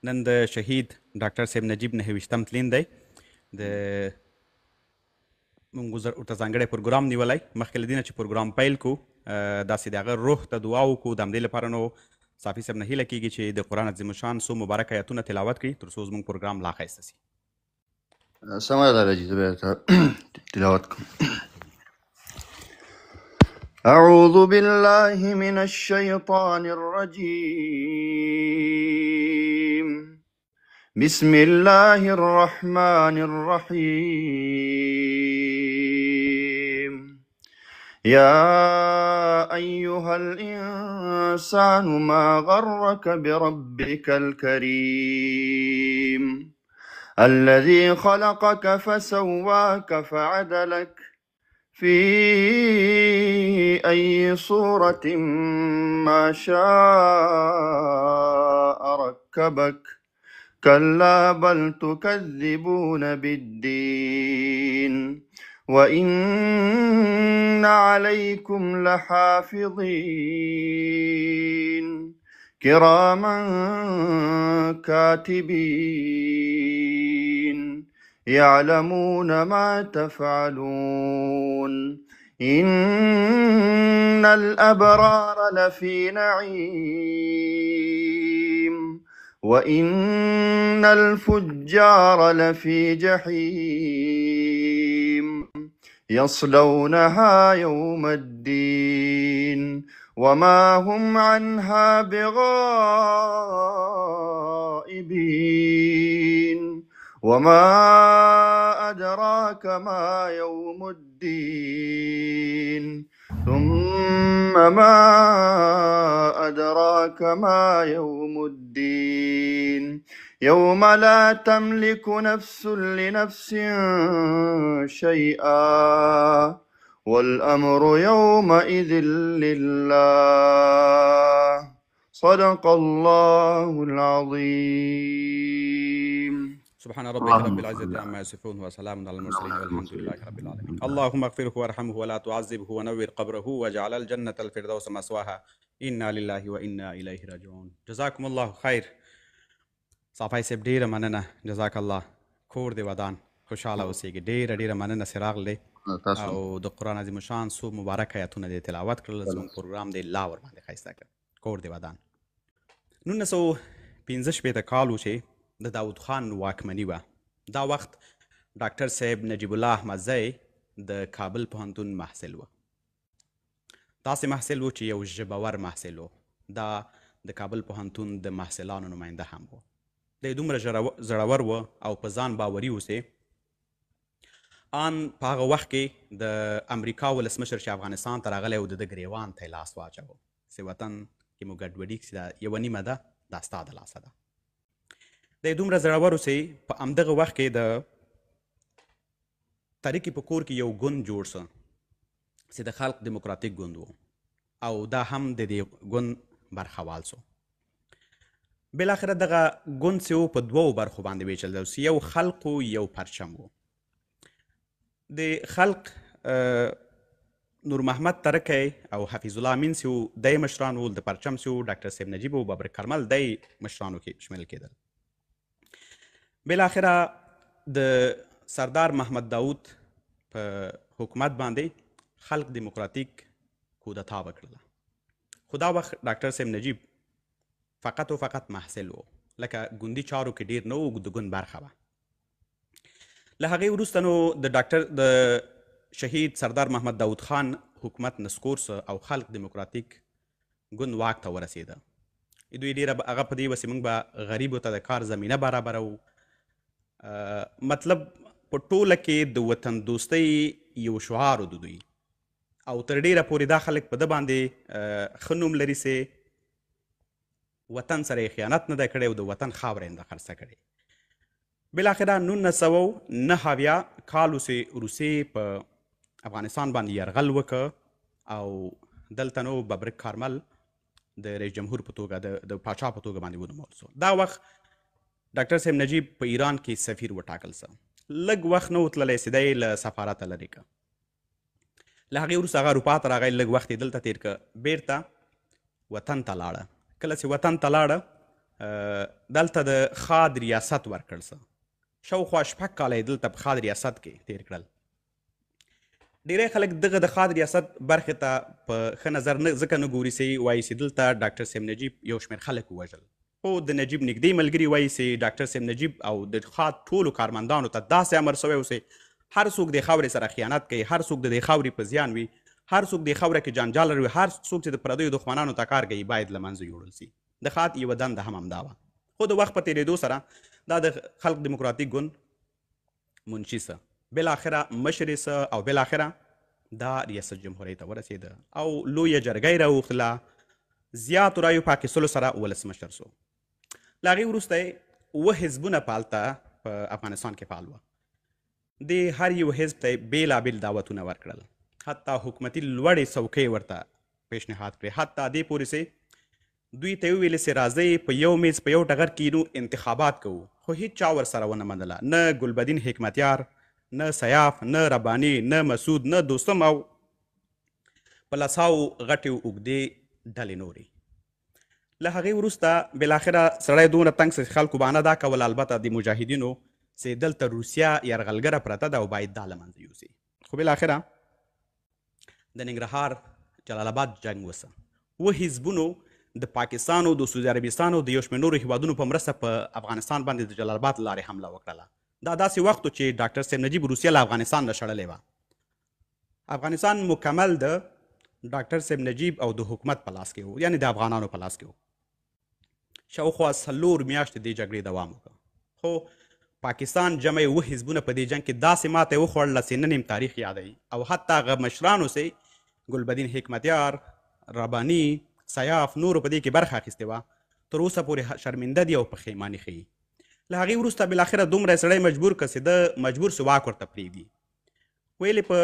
نن د شهید ډاکټر صاحب نجیب 29م تلین دی د مونږ ورته ځانګړی پروګرام نیولی مخکې له دې نه چې پروګرام پیل کړو داسې د هغه روح ته دعا وکړو د همدې لپاره نو صافي صاحب نه هیله کېږي چې د قرآن عظیم الشان څو مبارک آیاتونه تلاوت کړي تر څو زموږ پروګرام لا ښایسته سي. سمه ده راځي زه بیا تلاوت کوم. أعوذ بالله من الشيطان الرجيم. بسم الله الرحمن الرحيم. يا أيها الإنسان ما غرك بربك الكريم الذي خلقك فسواك فعدلك في أي صورة ما شاء ركبك كلا بل تكذبون بالدين وإن عليكم لحافظين كراما كاتبين يعلمون ما تفعلون إن الأبرار لفي نعيم وإن الفجار لفي جحيم يصلونها يوم الدين وما هم عنها بغائبين وما أدراك ما يوم الدين ثم ما أدراك ما يوم الدين يوم لا تملك نفس لنفس شيئا والأمر يومئذ لله صدق الله العظيم. سبحان ربك رب العزة عما يصفون وسلام على المرسلين والحمد لله رب العالمين. اللهم اغفره وارحمه ولا تعذبه ونور قبره وجعل الجنة الفردوس مسواها إنا لله وإنا إليه راجعون. جزاكم الله خير. صافي صاحب ډیره مننه، جزاک الله. کور دی ودان خوشحاله اوسېږي. ډیره مننه چې راغلی او د قرآن عظیم الشان څو مبارک آیاتونه دې تلاوت کړل. زموږ پروګرام دی لا ورباندې ښایسته کړ. کور دی ودان 1915 کال و چې د داود خان واکمني وه. دا وخت ډاکټر صاحب نجیب الله احمدزی د کابل پوهنتون محصل و. داسې محصل و چې یو ژبور محصل و. دا د کابل پوهنتون د محصلانو نماینده هم و. دی دومره زړور و او په ځان باوري اوسې ان په هغه وخت کې د امریکا ولسمشر چې افغانستان ته راغلی و د ده ګریوان ته یې لاس واچوه چې وطن کې مو ګډوډي چې دا یوه نیمه ده دا ستا د لاسه ده. دی دومره زړور اوسې په همدغه وخت کې د تاریکي په کور کې یو ګوند جوړ سه چې د خلق دیموکراتیک ګوند و او دا هم د دې ګوند برخوال سو. بالاخره دغه ګوند چې و په دوو برخو باندې ویشل دی. یو خلق و یو پرچم و. د خلق نور محمد ترکی او حفیظ الله امین چې و دی مشران و. د پرچم چې و ډاکټر صاحب نجیب و بابر کرمل دی مشرانو کې شمیل کېدل. بالاخره د سردار محمد داود په حکومت باندې خلق دیموکراتیک کودتا وکړله. خو دا وخت ډاکټر صاحب نجیب فقط و فقط محصل و، لکه ګوندي چارو کې ډیر نه و، د ګوند برخه وه. له هغې وروسته نو د شهید سردار محمد داود خان حکومت نسکور سه او خلق دیموکراتیک ګوند واک ته ورسېده. دوی ډېره هغه په دې وسې موږ به غریبو ته د کار زمینه برابرو. مطلب په ټوله کې د وطن دوستۍ یو شعار و د دوی او تر ډېره پورې دا خلک په ده باندې ښه نوم لري چې وطن سره یې خیانت نه دی کړی او د وطن خاوره یې نه ده خرڅه کړې. بالاخره 1909 کال چې روسیې په افغانستان باندې یرغل وکړ او دلته نو ببرک کارمل د رئیس جمهور په توګه د پاچا په توګه باندې ونومول سو. دا وخت ډاکټر صاحب نجیب په ایران کې سفیر وټاکل سه. لږ وخت نه و تللی چې دی له سفارته لرې که. له هغې وروسته هغه اروپا ته راغی. لږ وخت یې دلته تېر که. بیرته وطن ته لاړه. کله چې وطن ته لاړه دلته د خاد ریاست ورکړل څه شاوخوا 6 کاله یې دلته په خاد ریاست کې تیر کړل. ډیری خلک دغه د خاد ریاست برخې ته په ښه نظر ځکه نه ګوري سي وایي چې دلته ډاکټر صاحب نجیب یو شمېر خلک ووژل، خو د نجیب نږدې ملګري وایي چې ډاکټر صاحب نجیب او د خاد ټولو کارمندانو ته داسې امر سوی و چې هر څوک د خاورې سره خیانت کوي، هر څوک د دې خاورې په زیان وي، هر څوک د خاوره کې جنجال لري، هر څوک چې د پردیو دښمنانو ته کار کوي باید له منځه یوړل سي. د خاد یوه دنده هم همدا وه. خو د وخت په تېرېدو سره دا د خلق دیموکراتیک ګوند منشي څه بالاخره مشر یې څه او بالاخره دا ریاست جمهوریت ته ورسېده او لویه جرګه یې راوخله، زیاتو رایو په اخیستلو سره ولسمشر سو. له هغې وروسته یې 7 حزبونه په هلته په افغانستان کې فعال وه. د هر یو حزب ته یې بېلابېل دعوتونه ورکړل، حتی حکومتي لوړې څوکۍ ورته پیشنهاد کړې، حتی دې پورې چې دوی ته یې وویلې چې راځئ په یو میز په یو ټغر کینو انتخابات کوو، خو هیڅ چا ورسره ونه منله، نه ګلبدین حکمتیار، نه سیاف، نه رباني، نه مسعود، نه دوستم او په لساو غټې اوږدې ډلې نورې. له هغې وروسته بالاخره سړی دونه تنګ چې خلکو بهانه دا کوله البته د مجاهدینو چې دلته روسیه یرغلګره پرته ده او باید دا له منځه یوسي. خو بالاخره د ننګرهار جلال آباد جنګ وسه. 7 حزبونو د پاکستان او د سعودي عربستان او د یو شمېر نورو هیوادونو په مرسته په افغانستان باندې د جلال آباد لارې حمله وکړله. دا داسې وخت چې ډاکټر صاحب نجیب روسیه له افغانستان نه شړلې وه. افغانستان مکمل د ډاکټر صاحب نجیب او د حکومت په لاس کې و، یعنې د افغانانو په لاس کې و. شاوخوا 4 میاشتې دې جګړې دوام وکړ، خو پاکستان جمع 7 حزبونه په دې جنګ کې داسې ماته یې وخوړله چې نن یې تاریخ یادوي او حتی هغه مشرانو چې ګلبدین حکمتیار، رباني، سیاف نورو په دې کې برخه اخیستې وه تر اوسه پورې شرمنده دي او پښیماني ښیي. له هغې وروسته بالاخره دومره سړی مجبور کړ چې د مجبور سو واک ورته پرېږدي. ویلې په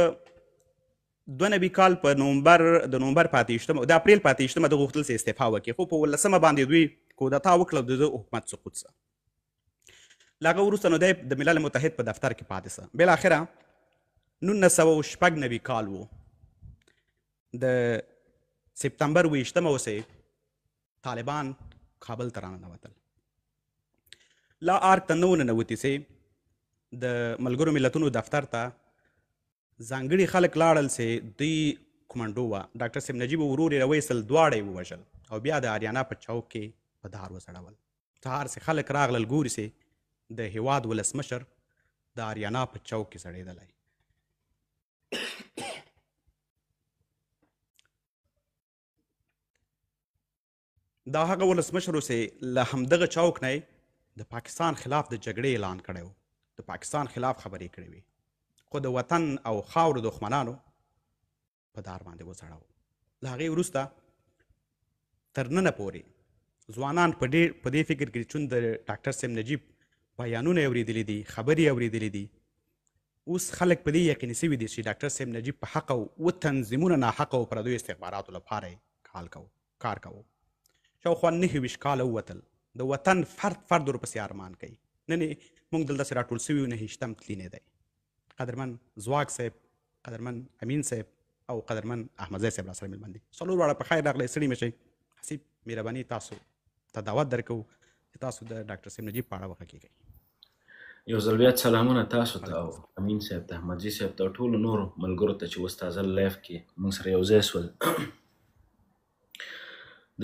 92 کال په نومبر د اپریل په 28 د غوښتل چې استعفا وکړي، خو په 18 باندې دوی کودتا وکړه د حکومت سقوط سه. له هغه وروسته نو دی د ملل متحد په دفتر کې پاتې سه. بالاخره 1996 کال و، د سپتمبر 28 وسې طالبان کابل ته راننوتل. لا آرک ته نه وننوتي چې د ملګرو ملتونو دفتر ته ځانګړي خلک لاړل چې دوی کمانډو وه. ډاکټر صاحب نجیب ورور یې راویستل، دواړه یې ووژل او بیا د اریانا په چوک کې په دار وځړول. سهار چې خلک راغلل ګوري چې د هیواد ولسمشر د اریانا په چوک کې ځړېدلی. دا هغه ولسمشر و چې له همدغه چوک نه د پاکستان خلاف د جګړې اعلان کړی و، د پاکستان خلاف خبرې کړې وې، خو د وطن او خاورو دښمنانو په دار باندې وځړاو. له هغې وروسته تر ننه پورې ځوانان په دې فکر کې چون د ډاکټر صاحب نجیب بیانونه یې اورېدلي دي، خبرې یې اورېدلي دي. اوس خلک په دې یقیني سوي دي چې ډاکټر صاحب نجیب په حقه و تنظیمونه ناحقه او پردیو استخباراتو لپاره یې کار کوو. شاوخوا 29 کاله ووتل، د وطن فرد ورپسې ارمان کوي. نن موږ دلته راټول سوي یو 29 تلینې دی. قدرمن ځواک صاحب، قدرمن امین صاحب او قدرمن احمدزی صاحب راسره مېلمن دي. څلور واړه په خیر راغلی، ستړي مه شئ. حسیب مهرباني تاسو ته دعوت درکوو چې تاسو د ډاکټر صاحب نجیب په اړه وغږیږئ. یو ځل بیا سلامونه تاسو ته او امین صاحب ته، احمدزي صاحب ته او ټولو نورو ملګرو ته چې اوس تازه لایف کې موږ سره یو ځای سول.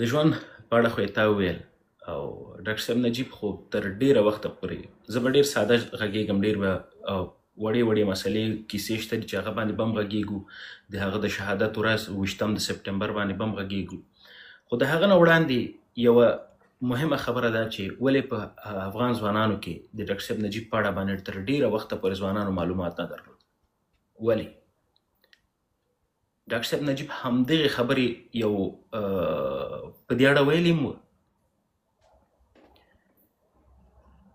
د ژوند په اړه خو یې تا وویل او ډاکټر صاحب نجیب خو تر ډېره وخته پورې زه به ډېر ساده غږېږم، ډېر به وړې مسلې کیسې شته دي چې هغه باندې به هم غږېږو، د هغه د شهادت ورځ 20 د سپټمبر باندې به هم غږېږو. خو د هغه نه وړاندې یوه مهمه خبره ده چې ولې په افغان ځوانانو کې د ډاکټر صاحب نجیب په اړه باندې تر ډېره وخته پورې ځوانانو معلومات نه درلود. ولې؟ ډاکټر صاحب نجیب همدغې خبرې یو په دې اړه ویلې هم وه.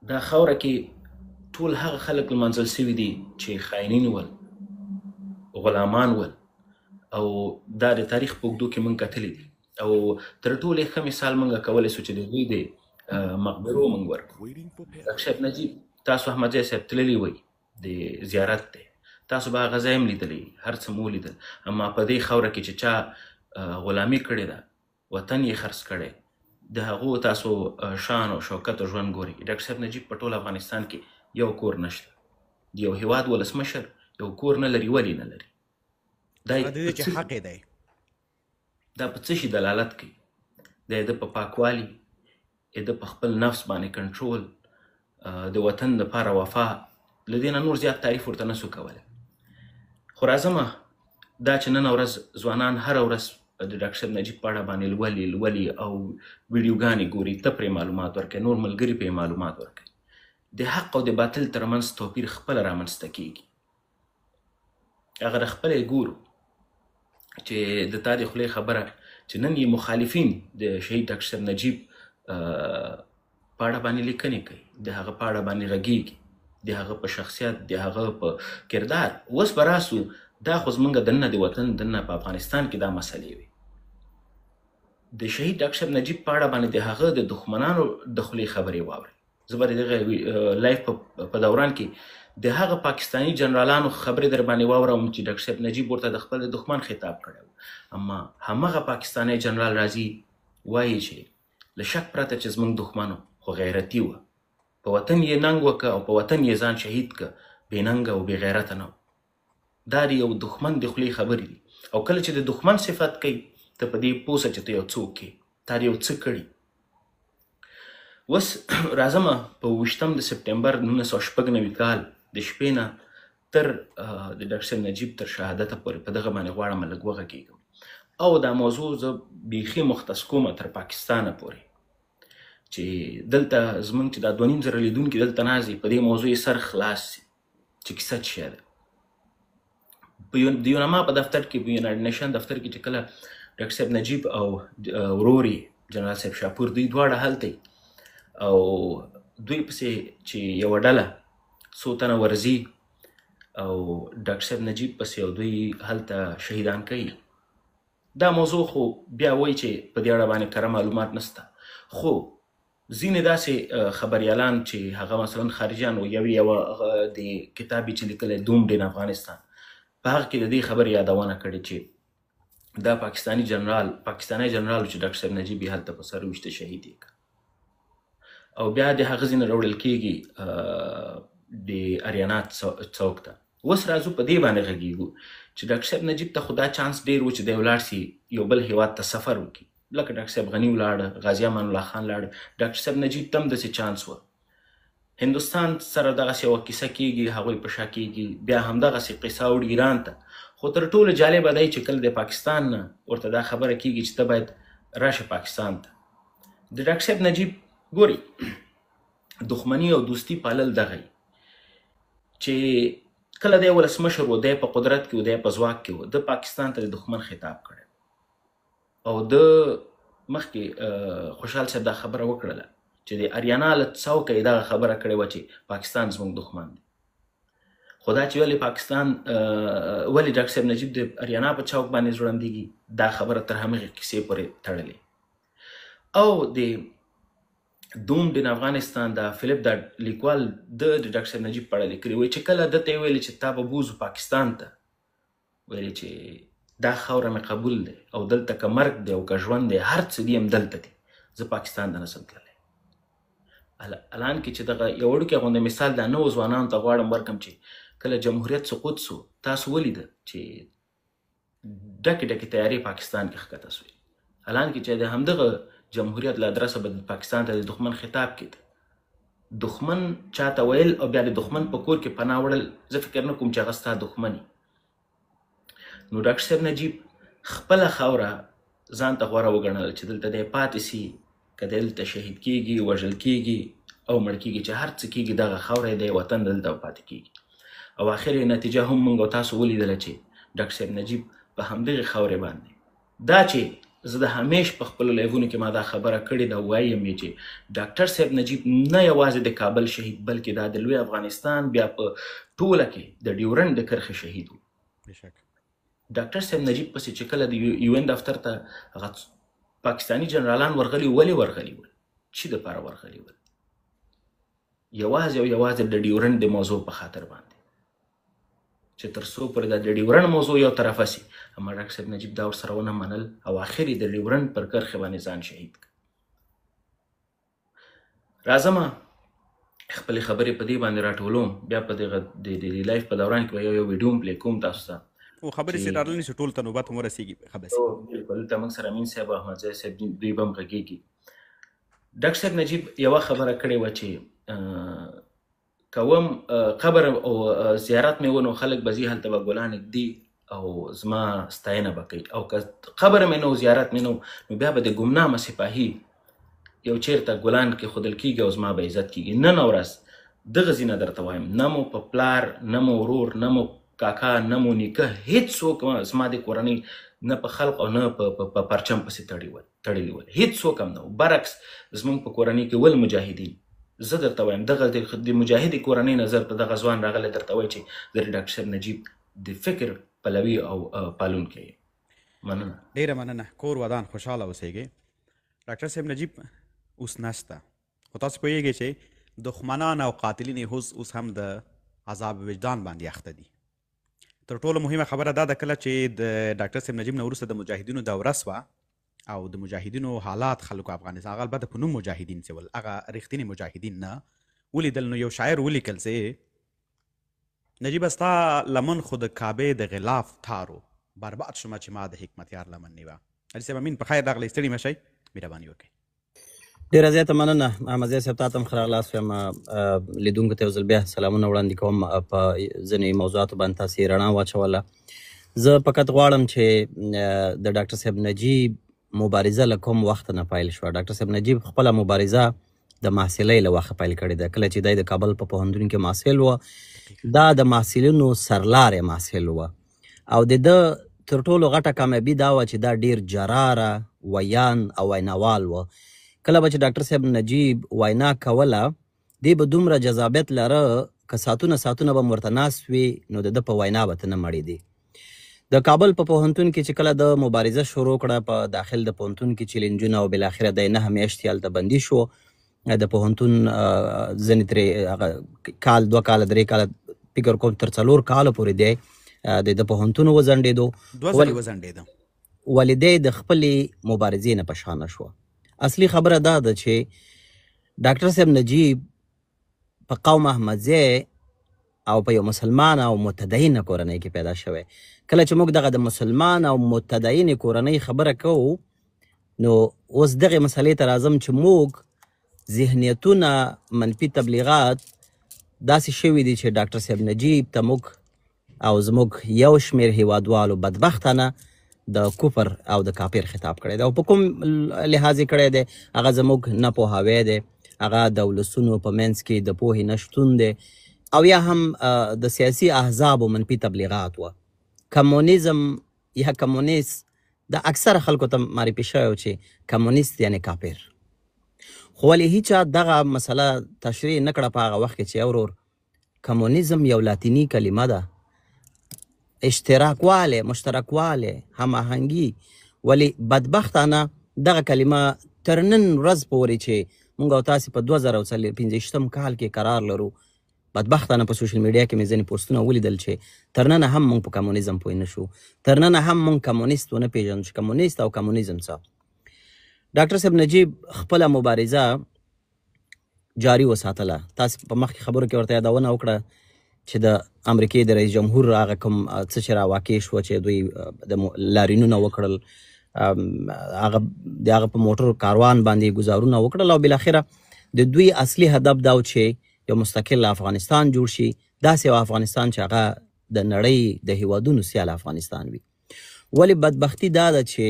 دا خاوره کې ټول هغه خلک لمانځل سوي دي چې خاینین ول، غلامان ول، او دا د تاریخ په اوږدو کې موږ کتلي دي. او تر ټولو ښه مثال موږ کولی سو چې د دوی د مقبرو موږ ورکړو. ډاکټر صاحب نجیب، تاسو احمدزی صاحب تللي وئ د زیارت دی، تاسو به هغه ځای هم لیدلی، هر څه مو ولیدل، اما په دې خاوره کې چې چا غلامي کړې ده، وطن یې خرڅ کړی، د هغو تاسو شان او شوکت او ژوند ګوري. ډاکټر صاحب نجیب په ټول افغانستان کې یو کور نشته. د یو هیواد ولسمشر یو کور نه لري، ولې نه لري؟ هغه د دې چې حق یې دی. دا په څه شي دلالت کوي؟ د په پاکوالي، د په خپل نفس باندې کنټرول، د وطن دپاره وفا، له دې نه نور زیات تعریف ورته نسو کولی. خو راځمه دا چې نن ورځ ځوانان هره ورځ د ډاکټر صاحب نجیب په اړه باندې لولي او ویډیوګانې ګوري، ته پرې معلومات ورکوي، نور ملګري پرې معلومات ورکوي. د حق او د باطل ترمنځ توپیر خپله رامنځته کیږي. هغه د خپله یې ګورو چې د تا د خولې خبره چې نن یې مخالفین د شهید ډاکټر صاحب نجیب په اړه باندې لیکنې کوي، د هغه په اړه باندې غږیږي، د هغه په شخصیت، د هغه په کردار. اوس به راسو دا خو زمونږ دننه د وطن دننه په افغانستان کې دا مسلې وي. د شهید ډاکټر صاحب نجیب په اړه باندې د هغه د دښمنانو د خولې خبرې واورئ. زه به د دغه لایف په دوران کې د هغه پاکستاني جنرالانو خبرې در باندې واورم چې ډاکټر صاحب نجیب ورته د خپل دښمن خطاب کړی و. اما همغه پاکستانی جنرال راځي وایي چې له شک پرته چې زموږ دښمن خو غیرتي وه، په وطن یې ننګ وکړه او په وطن یې ځان شهید کړه، بې ننګه او بې غیرته نه و. دا د یو دښمن د خولې خبرې دي. او کله چې د دښمن صفت کوي ته په دې پوه سه چې ته یو څوک یې، تا د یو څه کړي. اوس راځمه په 28 د سپټمبر 1996 کال د شپې نه تر د ډاکټر صاحب نجیب تر شهادته پورې په دغه باندې غواړم لږ وغږېږم او دا موضوع زه بیخي مختص کومه تر پاکستانه پورې چې دلته زموږ چې دا 2.5 زره لیدونکي دلته ناست دي، په دې موضوع یې سر خلاص شي چې کیسه څه شی ده. د یونما په دفتر کې، په یونایټډ نیشن دفتر کې چې کله ډاکټر صاحب نجیب او ورور یې جنرال صاحب شاپور دوی دواړه هلته او دوی پسې چې یوه ډله څو تنه ورځي او ډاکټر صاحب نجیب پسې او دوی هلته شهیدان کوي. دا موضوع خو بیا وایي چې په دې اړه باندې کره معلومات نشته، خو ځینې داسې خبریالان چې هغه مثلا خارجیان و، یوه د کتاب چې لیکلی دومډ ان افغانستان، په هغه کې د دې خبرې یادونه کړې چې دا پاکستانی جنرال چې ډاکټر صاحب نجیب یې هلته په سر ویشته شهید یې کړ او بیا د هغه ځینې راوړل کېږي د اریانا څوک ته. اوس راځو په دې باندې غږیږو چې ډاکټر صاحب نجیب ته خو دا چانس ډېر و چې دی ولاړ سي یو بل هیواد ته سفر وکړي، لکه ډاکټر صاحب غني ولاړه، غازي امان الله خان لاړه، ډاکټر صاحب نجیب ته هم داسې چانس و. هندوستان سره دغسې یوه کیسه کېږي، هغوی په شا کېږي، بیا همدغسې قصه وړي ایران ته. خو تر ټولو جالبه دی چې کله د پاکستان نه ورته دا خبره کېږي چې ته باید راشه پاکستان ته. د ډاکټر صاحب نجیب ګوري دښمني او دوستي پالل دغه چې کله دی ولسمشر و، دی په قدرت کې و، دی په ځواک کې و، د پاکستان ته د دښمن خطاب کړی او د مخکې خوشحال صاحب دا خبره وکړله چې د اریانا له څوکه یې دغه خبره کړې وه چې پاکستان زموږ دښمن دی. خو دا چې ولې ډاکټر صاحب نجیب د اریانا په چوک باندې ځوړندېږي، دا خبره تر همغې کیسې پورې تړلې. او د دومډ ان افغانستان دا فلیپ دا لیکوال د ډاکټر صاحب نجیب په اړه لیکلي وایي چې کله دته یې ویلې چې تا به بوځو پاکستان ته، ویلې چې دا خاوره مې قبول دی او دلته که مرګ دی او که ژوند دی هر څه دي هم دلته دي، زه پاکستان ته نسم تللی. الان کې چې دغه یو وړوکی غونډه مثال دا نوو ځوانانو ته غواړم ورکړم چې کله جمهوریت سقوط سو تاسو ولیده چې ډکې ډکې تیارې پاکستان کې ښکته سوې. الان کې چې د همدغه جمهوریت له ادرسه به پاکستان ته د دښمن خطاب کېده، دښمن چاته ویل او بیا د دښمن په کور کې پناه وړل، زه فکر نه کوم چې هغه ستا دښمني. نو ډاکټر صاحب نجیب خپله خاوره ځان ته غوره وګڼله چې دلته دی پاتې سي، که دلته شهید کېږي، وژل کېږي او مړ کېږي، چې هر څه کېږي دغه خاوره دی، وطن دلته پاتې کېږي. او آخر نتیجه هم موږ او تاسو ولیدله چې ډاکټر صاحب نجیب په همدغې خاورې باندې دا چې زه د همیش په خپلو لایفونو کې ما دا خبره کړې ده، وایم یې چې ډاکټر صاحب نجیب نه یوازې د کابل شهید بلکې دا د لوی افغانستان بیا په ټوله کې د ډیورنډ د کرښې شهید و. ډاکټر صاحب نجیب پسې چې کله د یو ان دفتر ته هغه پاکستاني جنرالان ورغلي، ولې ورغلي ول؟ څه دپاره ورغلي ول؟ یوازې او یوازې د ډیورنډ د موضوع په خاطر باندې چې تر څو پورې د ډیورنډ موضوع یو طرفه سي. اما ډاکټر صاحب نجیب دا ورسره ونه منل او آخر یې د ډیورنډ پر کرښې باندې ځان شهید کړ. راځم خپلې خبرې په دې باندې راټولوم، بیا په دغه د لایف په دوران کې به یو ویډیو هم پلی کوم تاسو ته. خو خبرې سي راغلې چې ټول ته نوبت هم ورسېږي. خبرې بالکل دلته موږ سره امین صاحب او احمدزی صاحب دوی به هم غږېږي. ډاکټر صاحب نجیب یوه خبره کړې وه چې کوم قبر او زیارت مې ونو خلک به ځي هلته به ګلان ږدي او زما ستاینه به کوي، او که قبر مې نو زیارت مې نو بیا به د ګمنامه سپاهي یو چیرته ګلان کېښودل کېږي او زما به عزت کېږي. نن ورځ دغه ځینه درته وایم، نه مو په پلار، نه مو ورور، نه مو کاکا، نه مو نیکه، هېڅوک زما د کورنۍ نه په خلق او نه په پرچم پسې تړلي ول، هېڅوک هم نه و. برعکس زموږ په کورنۍ کې ول مجاهدین. زه درته وایم دغه د مجاهدې کورنۍ نظر ته دغه ځوان راغلی درته وایي چې زه د ډاکټر صاحب نجیب د فکر پلوي او پالونکی یم. مننه، ډېره مننه. کور ودان خوشحاله اوسېږئ. ډاکټر صاحب نجیب اوس نشته، خو تاسو پوهېږئ چې دښمنان او قاتلین اوس هم د عذاب وجدان باندې اخته دي. تر ټولو مهمه خبره دا ده کله چې د ډاکټر صاحب نجیب نه وروسته د مجاهدینو دوره سوه او د مجاهدینو حالات خلکو افغانستان، هغه البته په نوم مجاهدین چې ول، هغه رښتینې مجاهدین نه ولیدل. نو یو شاعر ولیکل چې نجیب ستا لمن خو د کعبې د غلاف تارو، برباد شومه چې ما د حکمتیار لمن نیوه. علي صاحب امین په خیر راغلی، ستړي مه شئ، مهرباني وکړئ. ډېره زیاته مننه احمدزی صاحب، تا ته هم ښه راغلاست وایم. لیدونکو ته یو ځل بیا سلامونه وړاندې کوم. په ځینې موضوعاتو باندې تاسې یې رڼا واچوله. زه فقط غواړم چې د ډاکټر صاحب نجیب مبارزه له کوم وخت نه پیل شوه. ډاکټر صاحب نجیب خپله مبارزه د محصلۍ له وخته پیل کړې ده. کله چې دی د کابل په پوهنتون کې محصل و، دا د محصلینو سرلارې محصل و، او د ده تر ټولو غټه کامیابي دا وه چې دا ډېر جراره ویان او ویناوال و. کله به چې ډاکټر صاحب نجیب وینا کوله، دی به دومره جذابیت لره که ساعتونه به م ورته ناست وي نو د ده په وینا به ته نه مړېدې. د کابل په پوهنتون کې چې کله د مبارزه شروع کړه، په داخل د پوهنتون کې چې لنجونه او بالاخره دی 9 میاشتې هلته بندي شو. د پوهنتون ځینې ترې کال، 2 کاله، 3 کاله، فکر کوم تر 4 کاله پورې دی د پوهنتون وځنډېدو. 2 ځلې وځنډېده. ولې دی د خپلې مبارزې نه پشانه شوه. اصلي خبره دا ده چې ډاکټر صاحب نجیب په قوم احمدزی او په یو مسلمان او متدین کورنۍ کې پیدا شوی. کله چې موږ دغه د مسلمان او متدین کورنۍ خبره کوو، نو اوس دغې مسلې ته راځم چې موږ ذهنیتونه، منفي تبلیغات داسې شوي دي چې ډاکټر صاحب نجیب ته موږ او زموږ یو شمېر هیوادوالو بدبختانه د کفر او د کافر خطاب کړی دی، او په کوم لحاظ یې کړی دی هغه زموږ نه پوهاوی دی، هغه د ولسونو په منځ کې د پوهې نشتون دی، او یا هم د سیاسي احزابو منفي تبلیغات وه. کمونیزم یا کمونیست د اکثره خلکو ته معرفي شوی چې کمونیست یعنی کافر. خو ولې هیچا دغه مسله تشریح نه کړه په هغه وخت کې چې ورور کمونیزم یو لاتینی کلمه ده، اشتراکواله، مشترکواله، هماهنګي. ولې بدبختانه دغه کلمه تر نن ورځ پورې چې موږ او تاسې په 2015 کال کې قرار لرو، بدبختانه په سوشل میډیا کې مې ځینې پوسټونه ولیدل چې تر ننه هم موږ په کمونیزم پوه نه شو، تر ننه هم موږ کمونیست ونه پېژنو چې کمونیست او کمونیزم څه. ډاکټر صاحب نجیب خپله مبارزه جاري وساتله. تاسې په مخکې خبرو کې ورته یادونه وکړه چې د امریکې د رئیس جمهور هغه کوم څه چې راواقع شوه چې دوی د لارینونه وکړل، هغه د هغه په موټر کاروان باندې ګزارونه وکړل، او بالاخره د دوی اصلي هدف دا و چې یو مستقل افغانستان جوړ شي، داسې یو افغانستان چې هغه د نړۍ د هیوادونو سیال افغانستان وي. ولې بدبختي دا ده چې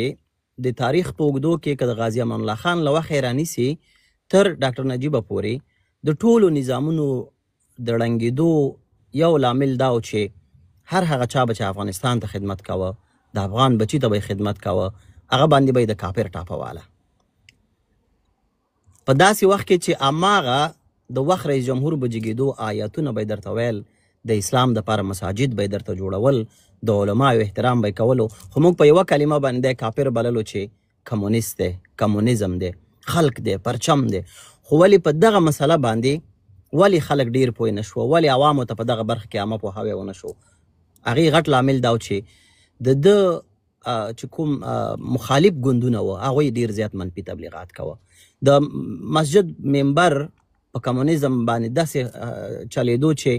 د تاریخ په اوږدو کې که د غازي امان الله خان له وخت رانیسي تر ډاکټر نجیبه پورې د ټولو نظامونو د ړنګېدو یو لامل دا و چې هر هغه چا به چې افغانستان ته خدمت کوه، د افغان بچي ته به خدمت کوه، هغه باندې به د کافر ټاپواله. په داسې وخت کې چې هماغه د وخت رئیس جمهور به جګېدو آیاتونه به یې درته ویل، د اسلام دپاره مساجد به یې درته جوړول، د علماو احترام به یې کولو، خو موږ په یوه کلمه باندې کافر بللو چې کمونیست دی، کمونیزم دی، خلق دی، پرچم دی. خو ولې په دغه مسله باندې ولې خلک ډېر پوه نه شوه، ولې عوامو ته په دغه برخه کې عامه پوهاوی ونه شو؟ هغې غټ لامل دا و چې د ده چې کوم مخالف ګوندونه وه هغوی ډېر زیات منفي تبلیغات کوه. د مسجد ممبر په کمونیزم باندې داسې چلیدو چې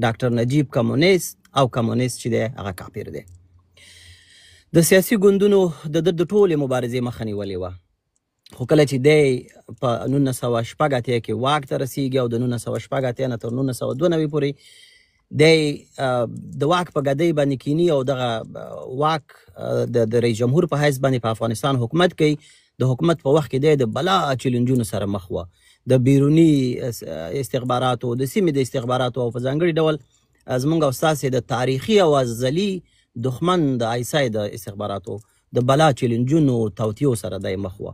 ډاکټر نجیب کمونیست او کمونیست چې دی هغه کافر دی. د سیاسي ګوندونو د ټولې مبارزې مخه نیولې وه، خو کله چې دی په 1980 کې واک ته رسیږي او د 1980 نه تر 1992 پورې دی د واک په ګدۍ باندې کینی او دغه واک د رئیس جمهور په حیث باندې په افغانستان حکومت کوي. د حکومت په وخت کې دی د بلا چیلنجونو سره مخ وه، د بیروني استخباراتو، د سیمې د استخباراتو او په ځانګړي ډول زموږ او ستاسې د تاریخي او ازلي دښمن د آیسای د استخباراتو د بلا چیلنجونو توطیو سره دی مخ وه.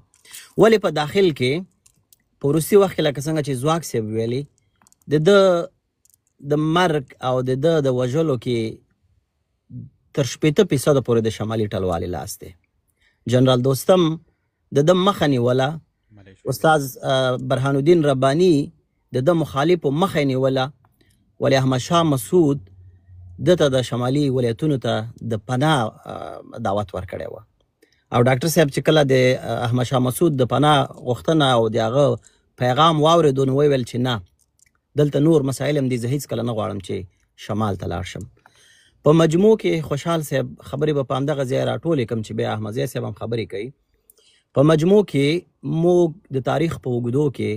ولې په داخل کې په وروستي وخت کې لکه څنګه چې ځواک صاحب ویلي د مرګ او د وژلو کې تر 80% پورې د شمالي ټلوالې لاس دی. جنرال دوستم د مخه نیوله، استاد برهان الدین رباني د مخالفو مخه نیوله، ولی احمد شاه مسعود دته د شمالي ولایتونو ته د پناه دعوت ورکړی وه. او ډاکټر صاحب چې کله د احمد شاه مسعود د پناه غوښتنه او د هغه پیغام واورېدو نو ویل چې نه، دلته نور مسایل هم دي، زه هیڅکله نه غواړم چې شمال ته لاړ شم. په مجموع کې خوشحال صاحب خبرې به په همدغه ځای راټولې کړم چې بیا احمدضیاء صاحب هم خبرې کوي. په مجموع کې موږ د تاریخ په اوږدو کې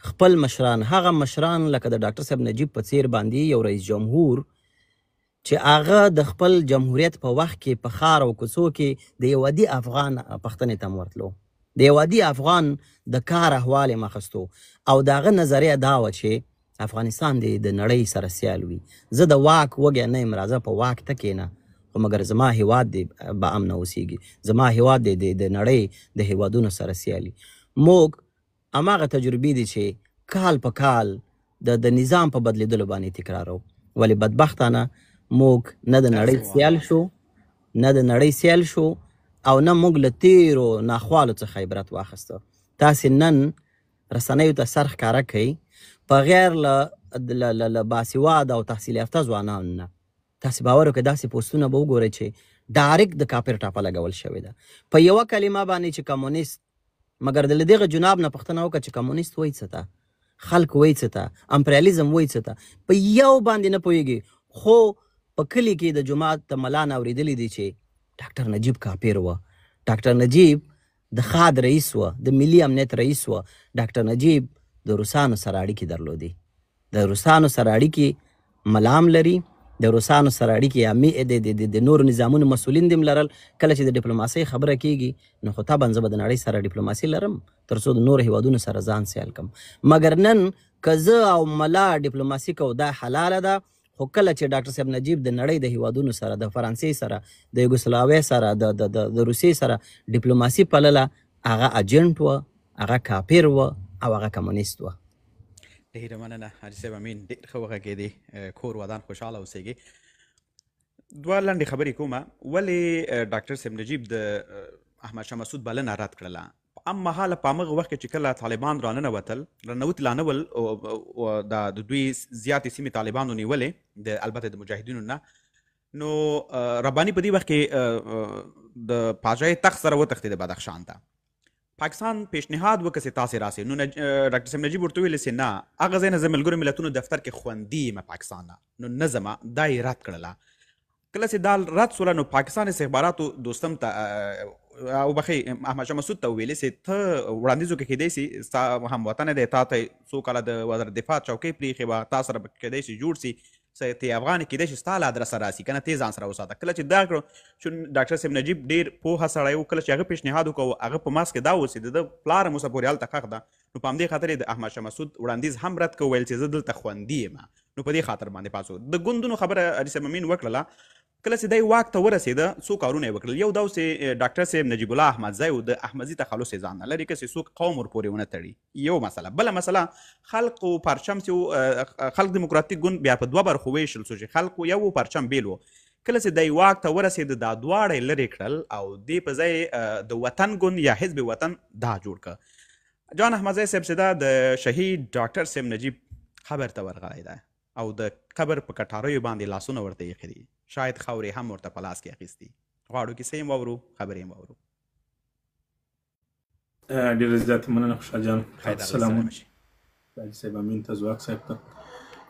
خپل مشران، هغه مشران لکه د ډاکټر صاحب نجیب په څیر باندې یو رئیس جمهور چې هغه د خپل جمهوریت په وخت کې په ښار او کوڅو کې د یو عادي افغان پښتنې ته ورتلو، د یو عادي افغان د کار احوال یې مخستو او د هغه نظریه دا وه چې افغانستان دی د نړۍ سره سیال وي. زه د واک وږی نه یم، راځه په واک ته کښېنه، خو مګر زما هیواد دی به امنه اوسیږي، زما هیواد دی د نړۍ د هیوادونو سره سیالي. موږ هماغه تجربې دي چې کال په کال د نظام په بدلیدلو باندې تکرارو، ولی بدبختانه موږ نه د نړۍ سیال شو، نه د نړۍ سیال شو او نه موږ له تیرو ناخوالو څخه عبرت واخیسته. تاسې نن رسنیو ته سر ښکاره کوئ په غیر له باسواد او تحصیل یافته ځوانانو نه. تاسې باور وکړئ داسې پوسټونه به وګورئ چې ډایرکټ د کاپر ټاپه لګول شوې ده په یوه کلمه باندې چې کمونیست. مګر د دغه جناب نه پوښتنه وکړه چې کمونیست وایي څه ته، خلک وایي څه ته، امپریالیزم وایي څه ته، په یو باندې نه پوهېږي. خو په کلي کې د جومات د ملا نه اورېدلی دي چې ډاکټر نجیب کاپر وه، ډاکټر نجیب د خاد رئیس وه، د ملي امنیت رئیس وه، ډاکټر نجیب د روسانو سره اړیکې درلودې، د روسانو سره اړیکې ملام لري، د روسانو سره اړیکې د نورو نظامونو مسؤلین دې لرل. کله چې د ډیپلوماسۍ خبره کیږي نو خو طبعا زه به د نړۍ سره ډیپلوماسي لرم تر څو د نورو هیوادونو سره ځان سیال کم. مګر نن که زه او ملا ډیپلوماسي کوو دا حلاله ده، خو کله چې ډاکټر صاحب نجیب د نړۍ د هیوادونو سره، د فرانسې سره، د یوګوسلاویا سره، د روسیې سره ډیپلوماسي پالله، هغه اجنټ وه، هغه کاپر وه او هغه کمونیست وه. ډېره مننه حاجي صاحب امین، ډېر ښه وغږېدې، کور ودان خوشحاله اوسېږي. دوه لنډې خبرې کومه. ولې ډاکټر صاحب نجیب د احمد شاه مسعود بلنه رد کړله؟ په ام مهاله په همغه وخت کې چې کله طالبان راننوتل لا نه ول، د دوی زیاتې سیمې طالبانو نیولې البته د مجاهدینو نه، نو رباني په دې وخت کې د پاچاهۍ تخت سره وتښتېد بدخشان ته. پاکستان پیشنهاد وکړ چې تاسې راسئ، نو ډاکټر صاحب نجیب ورته ویلې چې نه، هغه ځای نه زه ملګرو ملتونو دفتر کې خوندي یم پاکستان نه، نو نه ځمه، دا یې رد کړله. کله چې دا رد سوله نو پاکستان استخباراتو دوستم ته او بخی احمد شاه مسعود ته ویلې چې ته وړاندیز وکړې کیدای شي ستا هموطنه دی، تا ته څو کاله د وزارت دفاع چوکۍ پرېښې وه، تا سره به کیدای شي جوړ شي، ته افغان کیدای شي ستا له ادرسه راسي، که نه ته ځان سره وساته. کله چې دا کړو چې ډاکټر صاحب نجیب ډېر پوهه سړی و، کله چې هغه پیشنهاد وکړو هغه په ماسک کې دا اوس چې د پلار هم اوسه پورې هلته ښخ ده، نو په همدې خاطر یې د احمد شاه مسعود وړاندیز هم رد کړو، ویل چې زه دلته خوندي یم، نو په دې خاطر باندې پاسو. د ګوندونو خبره حاجي صاحب امین وکړله. کله چې دی واک ته ورسېده څو کارونه یې وکړل. یو دا و چې ډاکټر صاحب نجیب الله احمدزی و د احمدزي تخلص یې ځان نه لرې کړ چې څوک قوم ورپورې ونه تړي، یو مسله. بله مسله خلقو پرچم چې خلق دیموکراتیک ګوند بیا په دوه برخو ویشل شو چې خلقو یو پرچم بیل و. کله چې دی واک ته ورسېده دا دواړه یې لرې کړل او دې په ځای د وطن ګوند یا حزب وطن دا جوړ کړ. جان احمدزی صاحب چې دا د شهید ډاکټر صاحب نجیب قبر ته ورغلی دی او د قبر په کټاریو باندې لاسونه ورته ایښي دي، شاید خاورې هم ورته په لاس کې اخیستي. غواړو کیسې هم واورو، خبرې هم واورو. ډېره زیاته مننه خوشحال جان. السلام حاجي صاحب امین ته زواک صاحب ته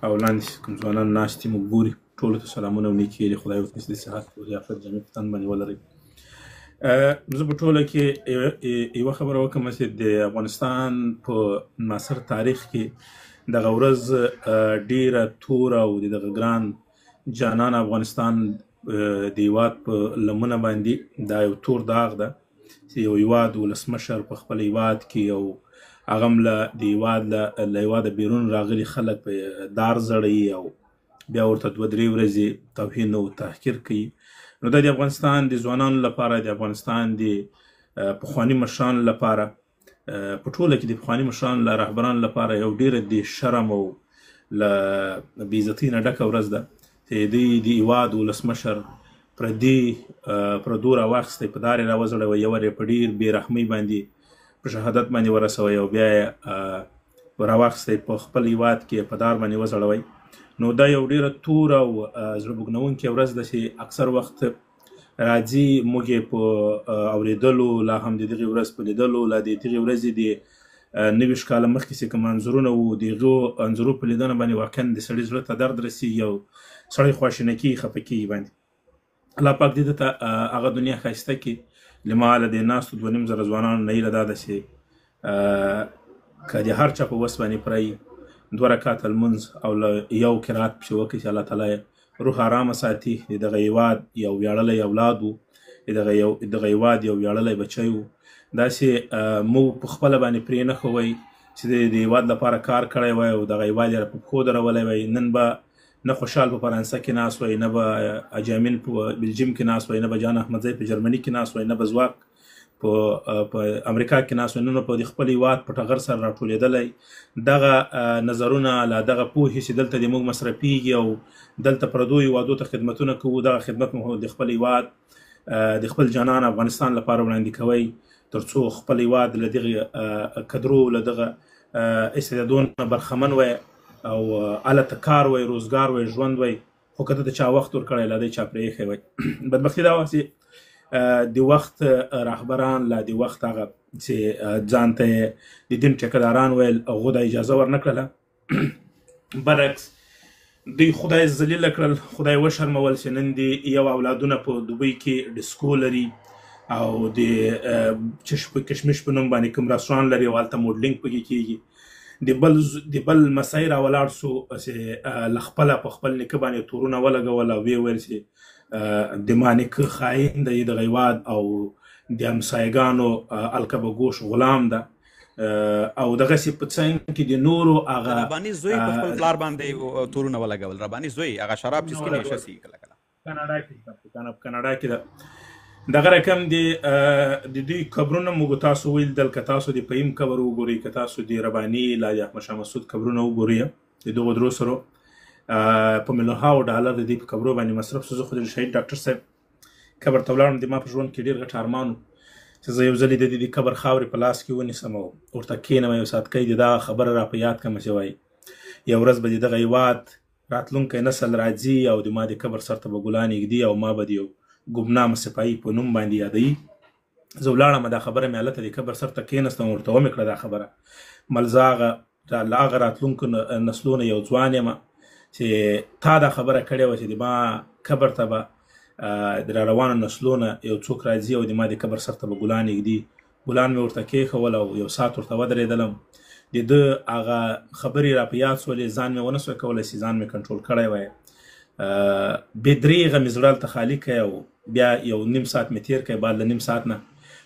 او لاندې کوم ځوانان ناست دي موږ ګوري ټولو ته سلامونه او نیکې دي خدای ورته د صحت او عافیت جامې په تن باندې ولرئ. زه په ټوله کې یوه خبره وکړم چې د افغانستان په معاصر تاریخ کې دغه ورځ ډیره توره او د دغه ګران جانان افغانستان د هیواد په لمنه باندې دا یو تور داغ ده چې یو هیواد ولسمشر په خپل هیواد کې او هغه هم له د هیواد له هیواده بیرون راغلي خلک په دار زړوي او بیا ورته 2-3 ورځې توهین او تحقیر کوي. نو دا د افغانستان د ځوانانو لپاره د افغانستان د پخواني مشرانو لپاره په ټوله کې د پخواني مشرانو له رهبرانو لپاره یو ډیره د شرم او له بېعزتۍ نه ډکه ورځ ده چې دوی د هیواد ولسمشر پردو راواخیستی په دار یې راوځړوی یو یې په ډېر بېرحمۍ باندې په شهادت باندې ورسوی او بیا یې راواخیستی په خپل هیواد کې په دار باندې وځړوی. نو دا یو ډېره توره او زړه بوږنونکې ورځ ده چې اکثر وخت راځي موږ یې په اورېدلو لا هم د دغې ورځ په لیدلو لا د دغې ورځې د 90 کاله مخکې چې کوم انځورونه وو د هغو انځورو په لیدنه باندې واقعا د سړي زړه ته درد رسېږي او سړی خواشینه کېږي خفه کېږي باندې. الله پاک دې ته هغه دنیا ښایسته کړي. له ما له دې ناستو 2.5 ځوانانو نه هیله دا ده چې که د هر چا په وس باندې پرهیي 2 رکعته لمونځ او له یو قرات پسې وکړي چې الله تعالی یې روح ارامه ساتي. د دغه هیواد یو ویاړلی اولاد و، د دغه هیواد یو ویاړلی بچی و. داسې موږ په خپله باندې پرې نه ښوئ چې د هیواد لپاره کار کړی وای او دغه هیواد یې په پښو درولی وای. نن به نه خوشحال په فرانسه کې ناست وای، نه به اجامین په بلجیم کې ناست وای، نه به جان احمدزی په جرمني کې ناست وای، نه به ځواک په امریکا کې ناست وای، نه په د خپل هیواد په ټغر سره راټولېدلی. دغه نظرونه له دغه پوهې چې دلته د موږ مصرفېږي او دلته پردو هیوادو ته خدمتونه کوو، دغه خدمت مو د خپل هیواد د خپل جانان افغانستان لپاره وړاندې کوئ تر څو خپل هیواد له دغې کدرو له دغه استعدادونو برخمن وی او هلته کار وی، روزګار وی، ژوند وی. خو که ته د چا وخت ورکړی لا دی چا پرېښی وی. بدبختي دا وه چې د وخت رهبران لا د وخت هغه چې ځان ته یې د دین ټیکهداران ویل هغو دا اجازه ورنه کړله. برعکس دوی خدای ذلیله کړل، خدای وشرمول چې نن د یو اولادونه په دوبۍ کې ډسکو لري او د کشمش په نوم باندې کوم رستوران لري او هلته موډلینګ پکې کېږي. د بل مسای راولاړ سو چې له خپله په خپل نیکه باندې تورونه ولګول او ویې ویل چې د ما نیکه خاین دی، دغه هیواد او د همسایګانو الکبه ګوش غلام ده او دغسې په څنګ کې د نورو هغه رباني زوی په خپل پلار باندې تورونه ولګول. رباني زوی هغه شراب چې څکي نشه سي کله کله کاناډا کې ده. دغه رقم د دوی قبرونه موږ تاسو ولیدل. که تاسو د فهیم قبر وګورئ، که تاسو د رباني لا د احمد شاه مسعود قبرونه وګورئ، د دغو درو سرو په میلیونهاو ډالر د دوی په قبرو باندې مصرف سو. زه خو د شهید ډاکټر صاحب قبر ته ولاړم. د ما په ژوند کې ډېر غټ ارمان و چې زه یو ځلې د دې قبر خاورې په لاس کې ونیسم او ورته کښېنم یو ساعتکی د دغه خبره را په یاد کړم چې وایي یو ورځ به د دغه هیواد راتلونکی نسل راځي او د ما د قبر سر ته به ګلان ږدي او ما به د یو ګمنام سپاهي په نوم باندې یادوي. زه ولاړم دا خبره مې هلته د قبر سر ته کښېنستم ورته ومې کړه دا خبره مل زه له هغه راتلونکو نسلونو یو ځوان یم چې تا دا خبره کړې وه چې د ما قبر ته به د راروانو نسلونه یو څوک راځي او د ما د قبر سر ته به ګلان ږدي. ګلان مې ورته کېښول او یو ساعت ورته ودرېدلم. د ده هغه خبرې را په یاد سولې، ځان مې ونه سوی کولی چې ځان مې کنټرول کړی وی. بې درېغه مې زړه هلته خالي کړی او بیا یو نیم ساعت مې تېر کړی. بعد له نیم ساعت نه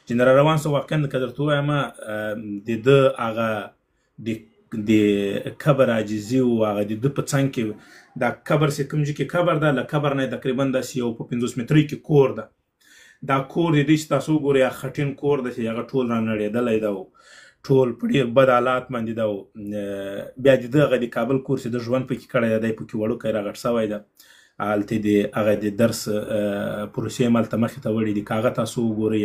چې نه را روان سو واقعا که درته ووایم د ده هغه د قبر عاجزي و، هغه د ده په څنګ کې دا قبر چې کوم ځای کې قبر ده، له قبر نه تقریبا داسې یو په 50 مترۍ کې کور ده. دا کور د دوی چې تاسو وګورئ هغه خټین کور ده چې هغه ټول رانړېدلی ده او ټول په ډېر بد حالات باندې ده. او بیا د ده هغه د کابل کور چې د ژوند پکې کړی دی پکې وړوکی راغټ سوی ده. هلته د هغه د درس پروسې هم هلته مخې ته وړي دي. که هغه تاسو وګورئ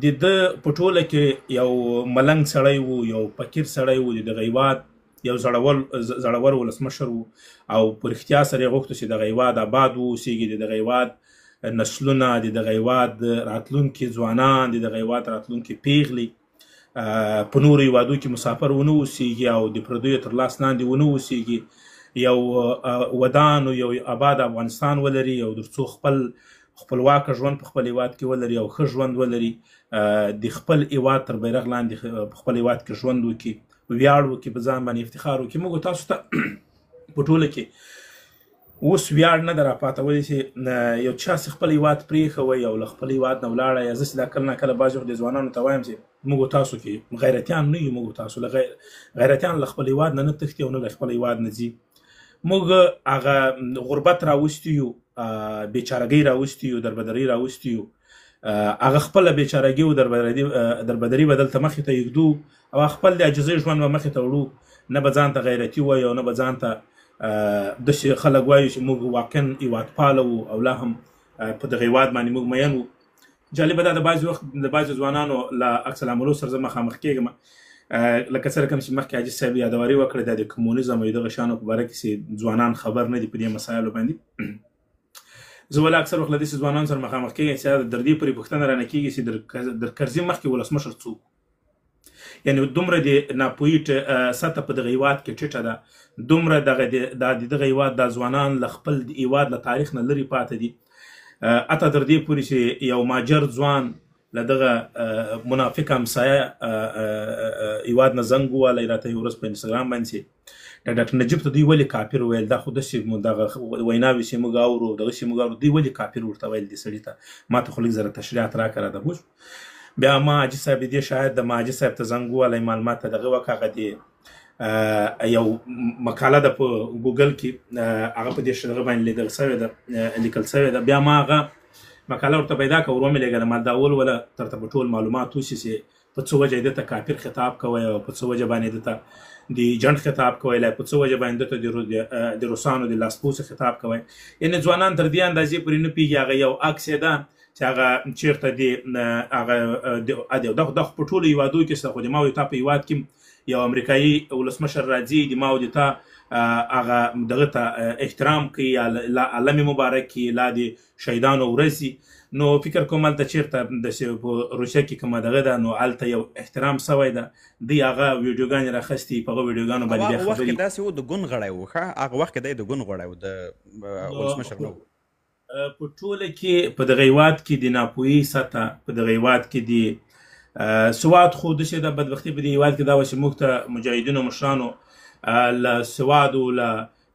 د ده په ټوله کې یو ملنګ سړی و، یو فقیر سړی و، د دغه هیواد یو زړور ولسمشر و او په رښتیا سره یې غوښتو چې دغه هیواد آباد واوسېږي، د دغه هیواد نسلونه، د دغه هیواد راتلونکي ځوانان، د دغه هیواد راتلونکي پیغلې په نورو هیوادو کې مسافر ونه اوسېږي او د پردیو تر لاس لاندې ونه اوسېږي، یو ودان او یو آباد افغانستان ولري او تر څو خپلواکه ژوند په خپل هیواد کې ولري او ښه ژوند ولري، د خپل هیواد تر بیرغ لاندې په خپل هیواد کې ژوند وکړي، ویاړ وکړي، په ځان باندې افتخار وکړي. موږ تاسو ته په ټوله کې اوس ویاړ نه ده راپاتولی چې یو چا چې خپل هیواد پرېښوی او له خپل هیواد نه ولاړی. زه چې دا کله ناکله بعضې وخت د ځوانانو ته وایم چې موږ تاسو کې غیرتیان نه یو، موږ تاسو غیرتیان له خپل هیواد نه تښتي او نه له خپل هیواد نه ځي. موږ هغه غربت راوستي یو، بېچارګۍ راوستي یو، دربدرۍ راوستي یو، هغه خپله بېچارګي او دربدري به دلته مخې ته یږدو او خپل د عاجزۍ ژوند به مخې ته وړو. نه به ځان ته غیرتي وایو او نه به ځان ته داسې خلک وایو چې موږ واقعا هیوادپاله وو او لا هم په دغه هیواد باندې موږ مین وو. جالبه ده د بعضې وخت د بعضې ځوانانو له عکس العملو سره زه مخامخ کېږم، لکه څه رقم چې مخکې حاجي صاحب یادواري وکړه دا د کمونیزم او دغه شیانو په باره کې چې ځوانان خبر نه دي په دې مسایلو باندې. زه ولې اکثر وخت له داسې ځوانانو سره مخامخ کېږم چې در دې پورې پوښتنه رانه کېږي چې در کرزي مخکې ولسمشر څوک، یعنی دومره د ناپوهي سطح په دغه هیواد کې ټیټه ده، دومره دغه هیواد دا ځوانان له خپل هیواد له تاریخ نه لرې پاتې دي. حتی تر دې پورې چې یو ماجر ځوان له دغه منافق همسایه هیواد نه زنګ ووالی راته یو ورځ په انسټاګرام باندې چې ډاکټر نجیب ته دوی ولې کافر ویل، دا خو داسې دغه ویناوې چې موږ اورو دغسې موږ اورو، دوی ولې کافر ورته ویل دې سړي ته؟ ما ته خو لږ زره تشریحات راکړه راته پوه. بیا ما حاجي صاحب دې شاید د ما حاجي صاحب ته زنګ ووالی معلومات ته دغه وکړه، هغه د یو مقاله ده په ګوګل کې، هغه په دې دغه باندې لیکل سوې ده. بیا ما هغه مقاله ورته پیدا کړه ور ومې لېږله، ما دا ولوله درته به ټول معلومات وشي چې په څه وجه یې ده ته کافر خطاب کوی او په څه وجه باندې ده ته د جنډ خطاب کوی، په څه وجه باندې ده ته د روسانو د لاسپوڅه خطاب کوی. یعنې ځوانان تر دې اندازې پورې نه پوهېږي. هغه یو عکس یې ده چې هغه چېرته هغه د په ټولو هیوادو کې شته، خو د ما او تا په هیواد کې یو امریکایي ولسمشر راځي، د ما او د تا هغه دغه ته احترام کوي، علم مبارک کوي، لا د شهیدانو ورځي. نو فکر کوم هلته چېرته داسې په روسیه کې کومه دغه ده، نو هلته یو احترام سوی ده. دوی هغه ویډیوګانې راخستې، په هغه ویډیوګانو باندې بیا وخت کې داسې و د ګوند غړی و، ښه هغه وخت کې دی د ګوند غړی و، د ولسمشر نه و. په ټوله کې په دغه هیواد کې د ناپوهي سطح، په دغه هیواد کې د سواد خو داسې د بدبختي په دې هیواد کې دا وه چې موږ ته مجاهدینو مشرانو له سوادو له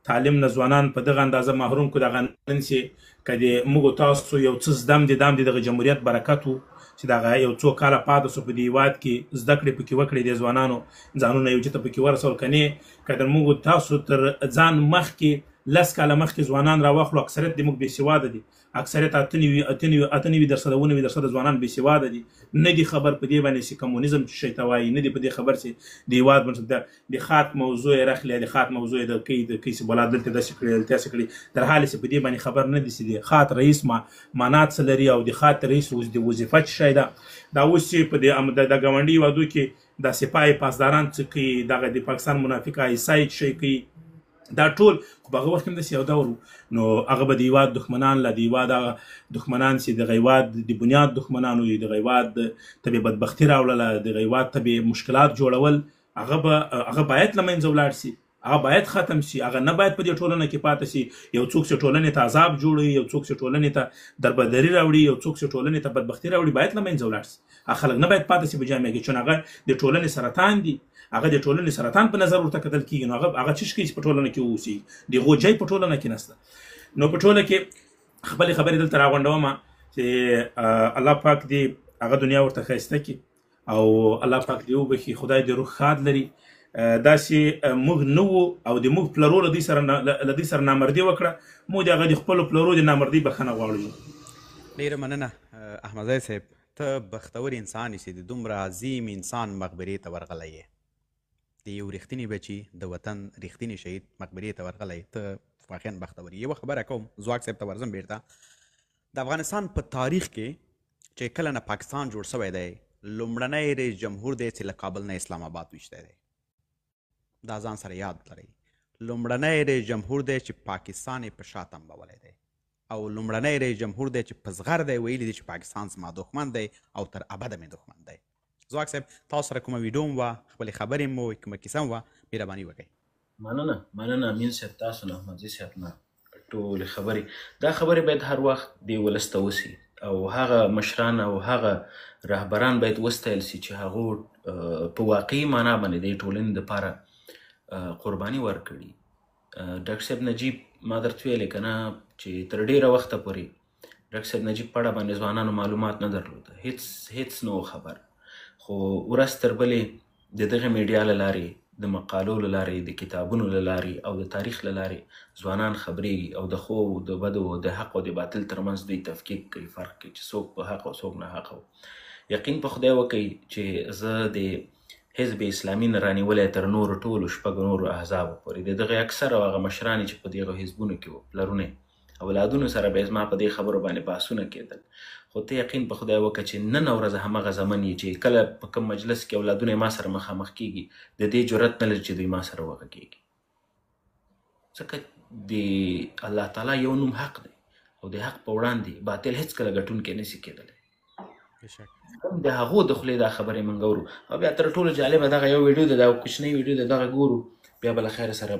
تعلیم نه ځوانان په دغه اندازه محروم کړو. دغه نن چې که د موږ تاسو یو څه زده م د دغه جمهوریت برکت و چې دغه یو څو کاله پاتې سو په دې هیواد کې زده کړې پکې وکړې، د ځوانانو ځانونه یو چېرته پکې ورسول. که نه که د موږ تاسو تر ځان مخکې 10 کاله مخکې ځوانان راواخلو، اکثریت د موږ بېسواده دي، اکثریت 98% 99% ځوانان بېسواده دي، نه دي خبر په دې باندې چې کمونیزم څه شی ته وایي، نه دي په دې خبر چې د هیواد بنسټ د خات موضوع یې راخلي، د خات موضوع یې د کوي چې بلا دلته داسې کړي دلته داسې کړي، در حال چې په دې باندې خبر نه دي چې د خات رئیس معنات څه لري او د خات رئیس د وظیفه څه شی ده. دا اوس چې په د ګاونډي هیوادو کې د سپاه پاسداران څه کوي، دغه د پاکستان منافق عیسای څه شی کوي، دا ټول په هغه وخت کې داسې یو دور و. نو هغه به د هیواد دښمنان له د هیواد هغه دښمنان چې دغه هیواد د بنیاد دښمنان وي، دغه هیواد ته به بدبختي راوړله، دغه هیواد ته به مشکلات جوړول، هغه باید له منځه ولاړ شي، هغه باید ختم شي. هغه نه باید په دې ټولنه کې پاتې شي. یو څوک چې ټولنې ته عذاب جوړوي، یو څوک چې ټولنې ته دربدري راوړي، یو څوک چې ټولنې ته بدبختي راوړي، باید له منځه ولاړ شي. هغه خلک نه باید پاتې شي په جامعه کې، چون هغه د ټولنې سرطان دي، هغه د ټولنې سرطان په نظر ورته کتل کېږي. نو هغه څه شي چې په ټولنه کې واوسي، د هغو ځای په ټولنه کې نشته. نو په ټوله کې خپلې خبرې دلته راغونډوم چې الله پاک دې هغه دنیا ورته ښایسته کړي او الله پاک دې وبخي، خدای دې روح ښاد لري. داسې موږ نه وو او د موږ پلرو له دوی سره نامردي وکړه، موږ د هغه د خپلو پلرو د نامردي بخښنه غواړو. ډېره مننه احمدزی صاحب، ته بختور انسان یې چې د دومره عظیم انسان مقبرې ته ورغلی یې، د یو رښتیني بچي د وطن رښتیني شهید مقبرې ته ورغلی، ته واقعا بختور یې. یوه خبره کوم، ځواک صاحب ته ورځم بیرته. د افغانستان په تاریخ کې چې کله نه پاکستان جوړ شوی دی، لومړنی رئیس جمهور دی چې له کابل نه اسلام آباد ویشتی دی، دا ځان سره یاد لرئ. لومړنی رئیس جمهور دی چې پاکستان یې په شا تمبولی دی، او لومړنی رئیس جمهور دی چې په زغر دی ویلي دی چې پاکستان زما دښمن دی او تر ابده مې دښمن دی. زواک صاحب تاسو سره کومه ویډیو هم وه خپلې خبرې هم وې کومه کیسه هم وه مهرباني وکړئ. مننه امین صاحب، تاسو نه احمدزي صاحب نه ټولې خبرې، دا خبرې باید هر وخت دی ولس ته وسي او هغه مشران او هغه رهبران باید وستایل سي چې هغو په واقعي معنا باندې د ټولنې دپاره قرباني ورکړي. ډاکټر صاحب نجیب ما درته ویلې که نه چې تر ډېره وخته پورې ډاکټر صاحب نجیب په اړه باندې ځوانانو معلومات نه درلوده، هیڅ نه و خبر. خو ورځ تر بلې د دغه میډیا له لارې، د مقالو له لارې، د کتابونو له لارې او د تاریخ له لارې ځوانان خبرېږي او د ښو او د بدو، د حق او د باطل ترمنځ دوی تفکیک کوي، فرق کوي چې څوک په حق او څوک نه حق. یقین په خدای وکړئ چې زه د حزب اسلامي نه رانیولی تر نورو ټولو شپږو نورو احزابو پورې د دغه اکثره هغه مشرانې چې په دغه حزبونو کې وو، پلرونه اولادونو سره به زما په دې خبرو باندې بحثونه کېدل. خو ته یقین په خدای وکړه چې نن ورځ همغه زمن یې چې کله په کوم مجلس کې اولادونه یې ما سره مخامخ کېږي، د دې جرأت نه لري چې دوی ما سره وغږېږي، ځکه د الله تعالی یو نوم حق دی او د حق په وړاندې باطل هېڅکله ګټونکی نشي کېدلی. هم د هغو د خولې دا خبرې موږ ګورو او بیا تر ټولو جالبه دغه یو ویډیو ده، دا کوچنی ویډیو ده، دغه ګورو بیا به له خیره سره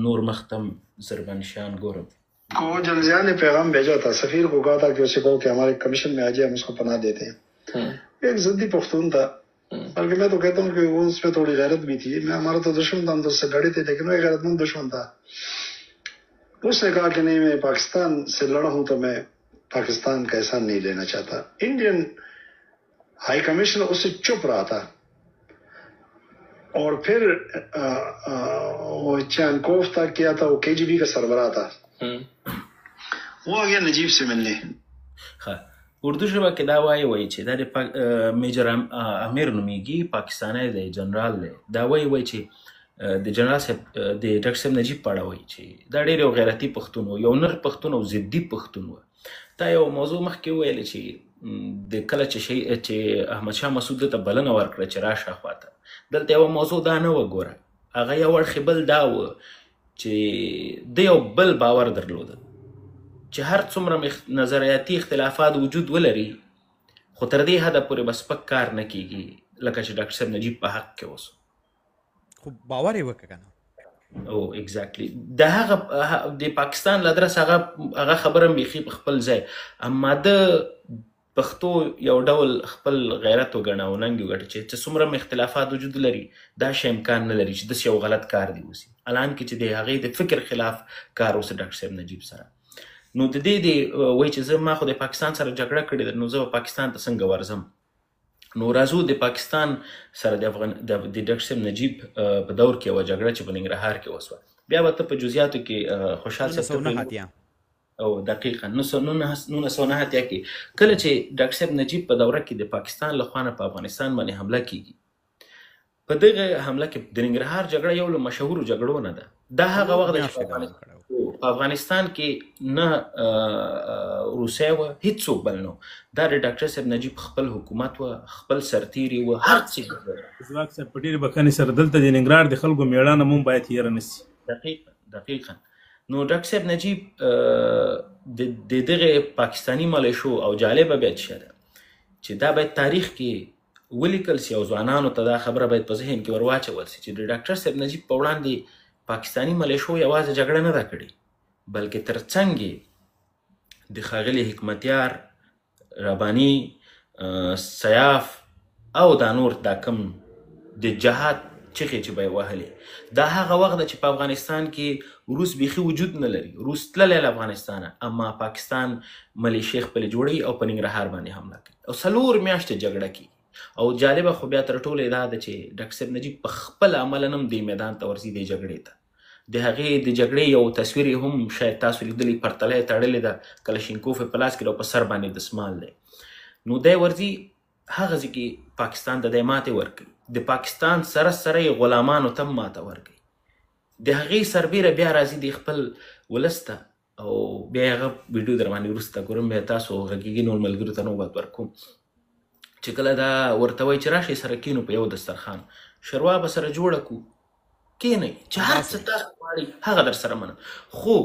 نور مختم زربانشان ګورم. کو جلزیہ نے پیغام بھیجا تھا، سفیر کو کہا تھا کہ اسے کہو کہ ہمارے کمیشن میں آ جائے، ہم اس کو پناہ دیتے ہیں. ایک ضدی پختون تھا، بلکہ میں تو کہتا ہوں کہ وہ اس پہ تھوڑی غیرت بھی تھی. میں ہمارا تو دشمن تھا، ہم تو اس سے لڑے تھے، لیکن وہ ایک غیرت مند دشمن تھا. اس نے کہا کہ نہیں، میں پاکستان سے لڑا ہوں تو میں پاکستان کا احسان نہیں لینا چاہتا. انڈین ہائی کمیشنر اس سے چپ رہا تھا. اور پھر وہ چانکوف تھا، کیا تھا، وہ KGB کا سربراہ تھا، وہ آ گیا نجیب سے ملنے. اردو ژبه کې دا وایي چې دا د میجر امیر نومیږي، پاکستانی دی، جنرال دی. دا وایي چې د جنرال صاحب د ډاکټر صاحب نجیب په اړه وایي چې دا ډېر یو غیرتي پښتون و، یو نر پښتون او ضدي پښتون و. تا یو موضوع مخکې وویلې چې د کله چې احمدشاه مسعود ته بلنه ورکړه چې راشه خواته، دلته یوه موضوع دا نه وه. ګوره هغه یو اړخ بل دا و چې د یو بل باور درلوده چې هر څومره نظریاتي اختلافات وجود ولري خو تر دې حده پورې به سپک کار نه کېږي، لکه چې ډاکټر صاحب نجیب په حق کې اوس. خو باور یې وکړه که نه؟ او ایگزیکټلی د هغه د پاکستان له درس هغه خبره بیخي په خپل ځای، اما د پښتو یو ډول خپل غیرت وګڼه او ننګ وګټه چې څومره اختلافات وجود لري دا شی امکان نه لري چې داسې یو غلط کار دی وسي، الان کې چې د هغې د فکر خلاف کار وسه ډاکټر صاحب نجیب سره. نو د دې وایي چې زه ما خو د پاکستان سره جګړه کړې ده، نو زه به پاکستان ته څنګه ورځم؟ نو راځو د پاکستان سره د ډاکټر صاحب نجیب په دور کې یوه جګړه چې په ننګرهار کې وسوه، بیا به ته په جزیاتو کې خوشحال صاحب او دقیقا 1909 کې کله چې ډاکټر صاحب نجیب په دوره کې د پاکستان له خوا نه په افغانستان باندې حمله کېږي، په دغه حمله کې د ننګرهار جګړه یو له مشهورو جګړو نه ده. دا هغه وخت دی چې په افغانستان کې نه روسیه وه، هېڅوک بل نه و، دا د ډاکټر صاحب نجیب خپل حکومت وه، خپل سرتیري وه، هر څه. ځواک صاحب په ډېرې بښنې سره دلته د ننګرهار د خلکو مېړانه مو باید هېره نه سي. دقیقا نو ډاکټر صاحب نجیب د دغه پاکستاني ملیشو او جالبه بیا څه ده چې دا باید تاریخ کې ولیکل سي او ځوانانو ته دا خبره باید په ذهن کې ور واچول سي چې د ډاکټر صاحب نجیب په وړاندې پاکستاني ملیشو یوازې جګړه نه ده کړې، بلکې تر څنګ د ښاغلي حکمتیار، رباني، سیاف او دا نور دا کم د جهاد چغې چې به یې وهلې، دا هغه وخت ده چې په افغانستان کې روس بیخي وجود نه لري، روس تللی له افغانستانه، اما پاکستان ملیشې خپلې جوړوي او په ننګرهار باندې حمله کوي او 4 میاشتې جګړه کوي. او جالبه خو بیا تر ټولو دا ده چې ډاکټر صاحب نجیب په خپل عمله هم دې میدان ته ورځي، دې جګړې ته. د هغې د جګړې یو تصویر هم شاید تاسو لیدلی، پرتله یې تړلې ده، کلشینکوف یې په لاس کې او په سر باندې دسمال دی. نو دی ورځي هغه ځای کې پاکستان ته دی ماتې ورکوي، د پاکستان سره سره یې غلامانو ته هم ماته ورکوي. د هغې سربیره بیا راځي د خپل ولس ته او بیا هغه ویډیو در باندې وروسته ګورم، بیا تاسو غږیږي نور ملګرو ته نوبت ورکوم چې کله دا ورته وایي چې راشئ سره کینو په یو دسترخوان، شوروا به سره جوړه کړو، کینئ چې هر څه تاسو غواړئ هغه در سره منم. خو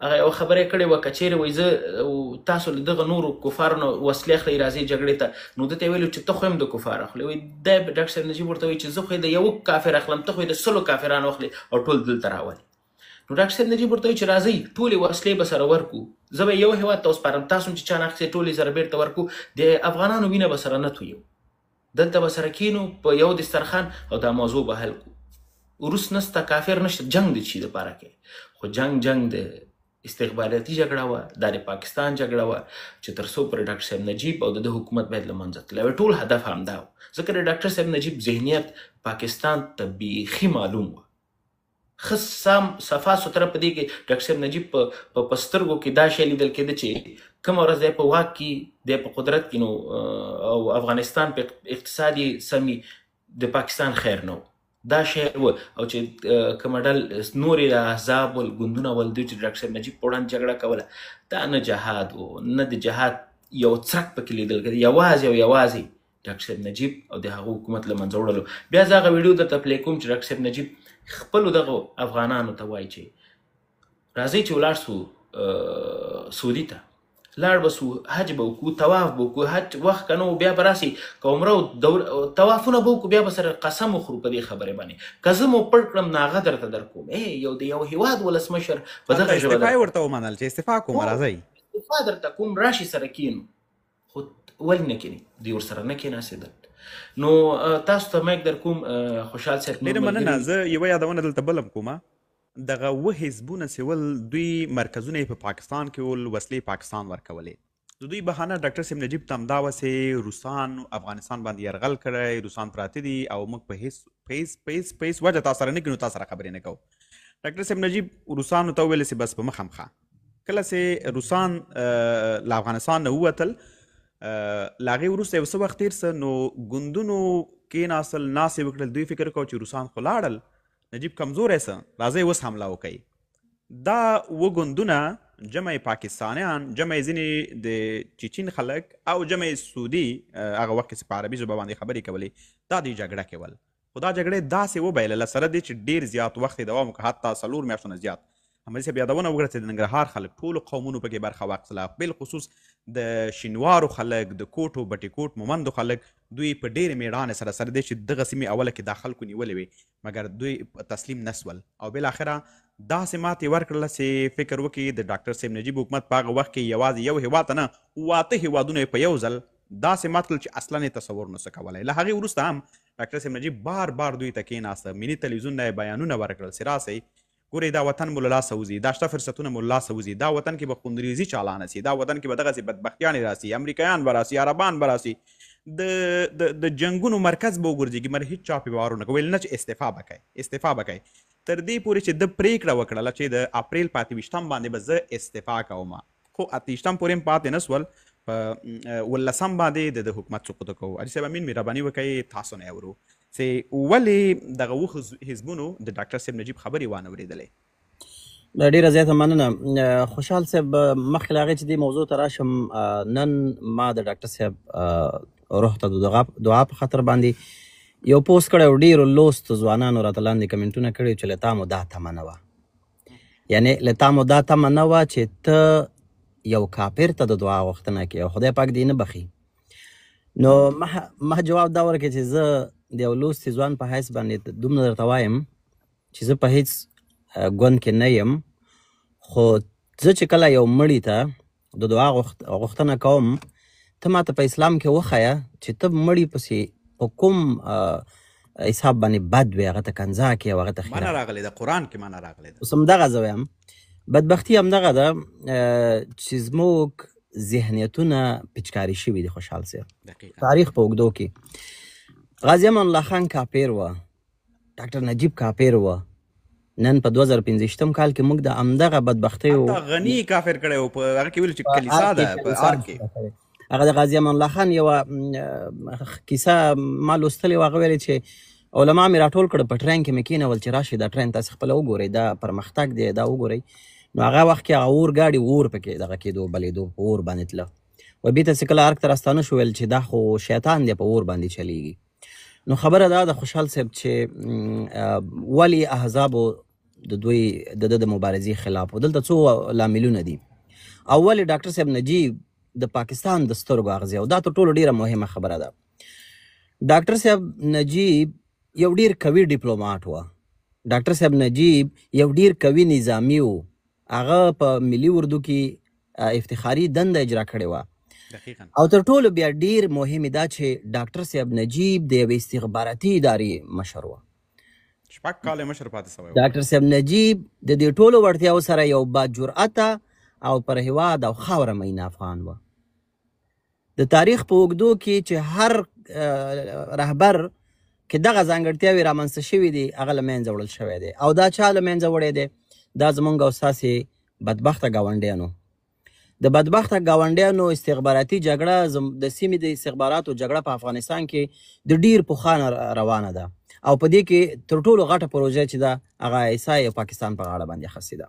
هغه یوه خبره یې کړې وه که چیرې وایي زه تاسو له دغه نورو کفارو نه وسلې اخلئ راځئ جګړې ته نو ده ته یې ویلي چې ته خو هم د کفار اخلي وایي دی ډاکټر صاحب نجیب ورته وایي چې زه خو یې د یوه کافر اخلم ته خو یې د 100 کافرانو اخلي او ټول دلته راولي نو ډاکټر صاحب نجیب ورته وایي چې راځئ ټولې وسلې به سره ورکو زه به یو هېواد ته وسپارم تاسو هم چې چا نه اخیستې ټولې سره بېرته ورکو د افغانانو وینه به سره نه تویو دلته به سره کینو په یو دسترخوان او دا موضوع به حل کړو روس نسته کافر نشته جنگ د چی دپاره کوي خو جنگ د استخباراتي جګړه وه دا د پاکستان جګړه وه چې تر څو پورې ډاکټر صاحب نجیب او د حکومت باید له منځه تللی وی ټول هدف همدا و ځکه د ډاکټر صاحب نجیب ذهنیت پاکستان ته بیخي معلوم وه ښه سم صفا سوتره په دې کې ډاکټر صاحب نجیب په سترګو کې دا شی لیدل کېده چې کومه ورځ دی په واک کې دی په قدرت کې نو او افغانستان په اقتصادي سمي د پاکستان خیر نه و دا شی و او چې کومه ډل نورې احزاب ول ګوندونه ول دوی چې ډاکټر صاحب نجیب په وړاندې جګړه کوله دا نه جهاد و نه د جهاد یو څرک پکې لیدل کېده یوازې او یوازې ډاکټر صاحب نجیب او د هغه حکومت له منځه وړلو بیا زه هغه ویډیو درته پلی کوم چې ډاکټر صاحب نجیب خپلو دغو افغانانو ته وایي چې راځئ چې ولاړ سو سعودي ته لاړ به سو حج به وکړو طواف به وکړو حج وخت که نه و بیا به راسئ که عمره طوافونه به وکړو بیا به سره قسم وخورو په دې خبرې باندې که زه مو پړ کړم نو هغه درته در کوم یو د یو هېواد ولسمشر په دغه ژبه استعفا یې ورته ومنل چې استعفا کوم راځئ استعفا درته کوم راشي سره کینو خو ولې نه کیني دوی ورسره نه کېناستېدل نو تاسو ته مایک در کوم خوشحال صاحب ډېره مننه زه یوه یادونه دلته بل هم کومه دغه اوه حزبونه چې ول دوی مرکزونه یې په پاکستان کې ول وسلې پاکستان ورکولې د دوی بهانه ډاکټر صاحب نجیب ته همدا وه چې روسان افغانستان باندې یرغل کړی روسان پراته دي او موږ په هېڅ پیس وجه تا سره نه کړو تا سره خبرې نه کوو ډاکټر صاحب نجیب روسانو ته وویل چې بس په مخامخه کله چې روسان له افغانستان نه ووتل له هغې وروسته یو څه وخت تېر څه نو ګوندونو کېناستل ناستې وکړل دوی فکر کوو چې روسان خو لاړل نجیب کمزوری څه راځئ اوس حمله وکوئ دا اوه ګوندونه جمع پاکستانیان جمع ځینې د چیچین خلک او جمع سعودي هغه وخت کې چې په عربي ژبه باندې خبرې کولې دا دوی جګړه کول خو دا جګړې داسې وبایلله سره دی چې ډېر زیات وخت یې دوام وکړه حتی 4 میاشتو نه زیات احمدي صاحب یادونه وکړه چې د ننګرهار خلک ټولو قومونو پکې برخه واخیستله بالخصوص د شینوارو خلک د کوټو بټي کوټ مومندو خلک دوی په ډېرې مېړانې سره دی چې دغه سیمې اوله کې دا خلکو نیولې وې مګر دوی تسلیم نه سول او بالاخره داسې ماتې ورکړله چې فکر وکړي د ډاکټر صاحب نجیب حکومت په هغه وخت کې یوازې یو هېواد ته نه 8 هېوادونه یې په یو ځل داسې مات کړل چې اصلا یې تصور نه څه کولی له هغې وروسته هم ډاکټر صاحب نجیب بار دوی ته کېناسته ملي تلویزیون نه یې بیانونه ورکړل چې راسئ ګورئ دا وطن مو له لاسه وځي دا شته فرصتونه مو له لاسه وځي دا وطن کې به خوندریزي چالانه سي دا وطن کې به دغسې بدبختیانې راسي امریکایان به راسي عربان به راسي د جنګونو مرکز به وګرځېږي مر هېڅ چا پې باور ونه کوي نه چې استعفا به کوي تر دې پورې چې د پرېکړه وکړله چې د اپریل په 28 باندې به زه استعفا کوم خو 28 پورې هم پاتې نه سول په 19 باندې د حکومت سقوط کوو حاجي صاحب امین مهرباني وکړئ تاسو نه اورو چې ولې دغه اوه حزبونو د ډاکټر صاحب نجیب خبرې وانه اورېدلې ډېره زیاته مننه خوشحال صاحب مخکې له هغې چې دې موضوع ته راشم نن ما د ډاکټر صاحب روح ته د دعا په خاطر باندې یو پوسټ کړی او ډېرو لوستو ځوانانو راته لاندې کمنټونه کړي چې له تا مو دا تمه نه وه یعنې له تا مو دا تمه نه وه چې ته یو کافر ته د دعا غوښتنه کوې او خدای پاک دې نه بخي نو ما جواب دا ورکړې چې زه د یو لوستي ځوان په حیث باندې دومره درته وایم چې زه په هیڅ ګوند کې نه یم خو زه چې کله یو مړي ته د دعا غوښتنه کوم ته ماته په اسلام کې وښیه چې ته مړي پسې په کوم حساب باندې بد وي هغه ته کنځا کې او هغه ته معنا راغلی ده قرآن کې معنا راغلی ده اوس همدغه زه وایم بدبختي همدغه ده چې زموږ ذهنیتونه پیچکاري شوي دي خوشحال صاحب تاریخ په اوږدو کې غازي امان الله خان کافر وه ډاکټر نجیب کافر وه نن په 2015 کال کې موږ د همدغه بدبختیو غني کافر کړی و په هغه کې ویل چې کلیسا ده په ار کې هغه د غازي امان الله خان یوه کیسه ما لوستلې وه هغه ویلې چې علما مې راټول کړه په ټرین کې مې کېنول چې راشي دا ټرین تاسې خپله وګورئ دا پرمختګ دی دا وګورئ نو هغه وخت کې هغه اور ګاډي اور پکې دغه کېدو بلېدو په اور باندې تله و بېرته چې کله ارګ ته راستانه شو ویل چې دا خو شیطان دی په اور باندې چلیږي نو خبره دا د خوشحال صاحب چې ولې احزابو د دوی د مبارزې خلاف و. دلته څو لاملونه دي. اول ډاکټر صاحب نجیب د پاکستان د سترګو اغزی او دا تر ټولو ډیره مهمه خبره ده. ډاکټر صاحب نجیب یو ډیر قوي ډیپلوماټ و. ډاکټر صاحب نجیب یو ډیر قوي نظامی و. هغه په ملي اردو کې افتخاري دنده اجرا کړې وه. او تر ټولو بیا ډیر مهم دا چې ډاکټر صاحب نجیب د یوې استخباراتي ادارې مشر و. 6 کاله مشر پاتې شوی و. ډاکټر صاحب نجیب د دې ټولو وړتیاو سره یو با جرأته او پر هیواد او خاوره مین افغان و. د تاریخ په اوږدو کې چې هر رهبر کې دغه ځانګړتیاوې رامنځته شوي دي هغه له منځه وړل شوی دی. او دا چا له منځه وړی دی؟ دا زمونږ او ستاسې بدبخته ګاونډیانو. د بدبخته ګاونډیانو استخباراتي جګړه د سیمې د استخباراتو جګړه په افغانستان کې د ډیر پخوانه روانه ده او په دې کې تر ټولو غټه پروژه چې ده هغه عیسی او پاکستان په غاړه باندې اخیستې ده.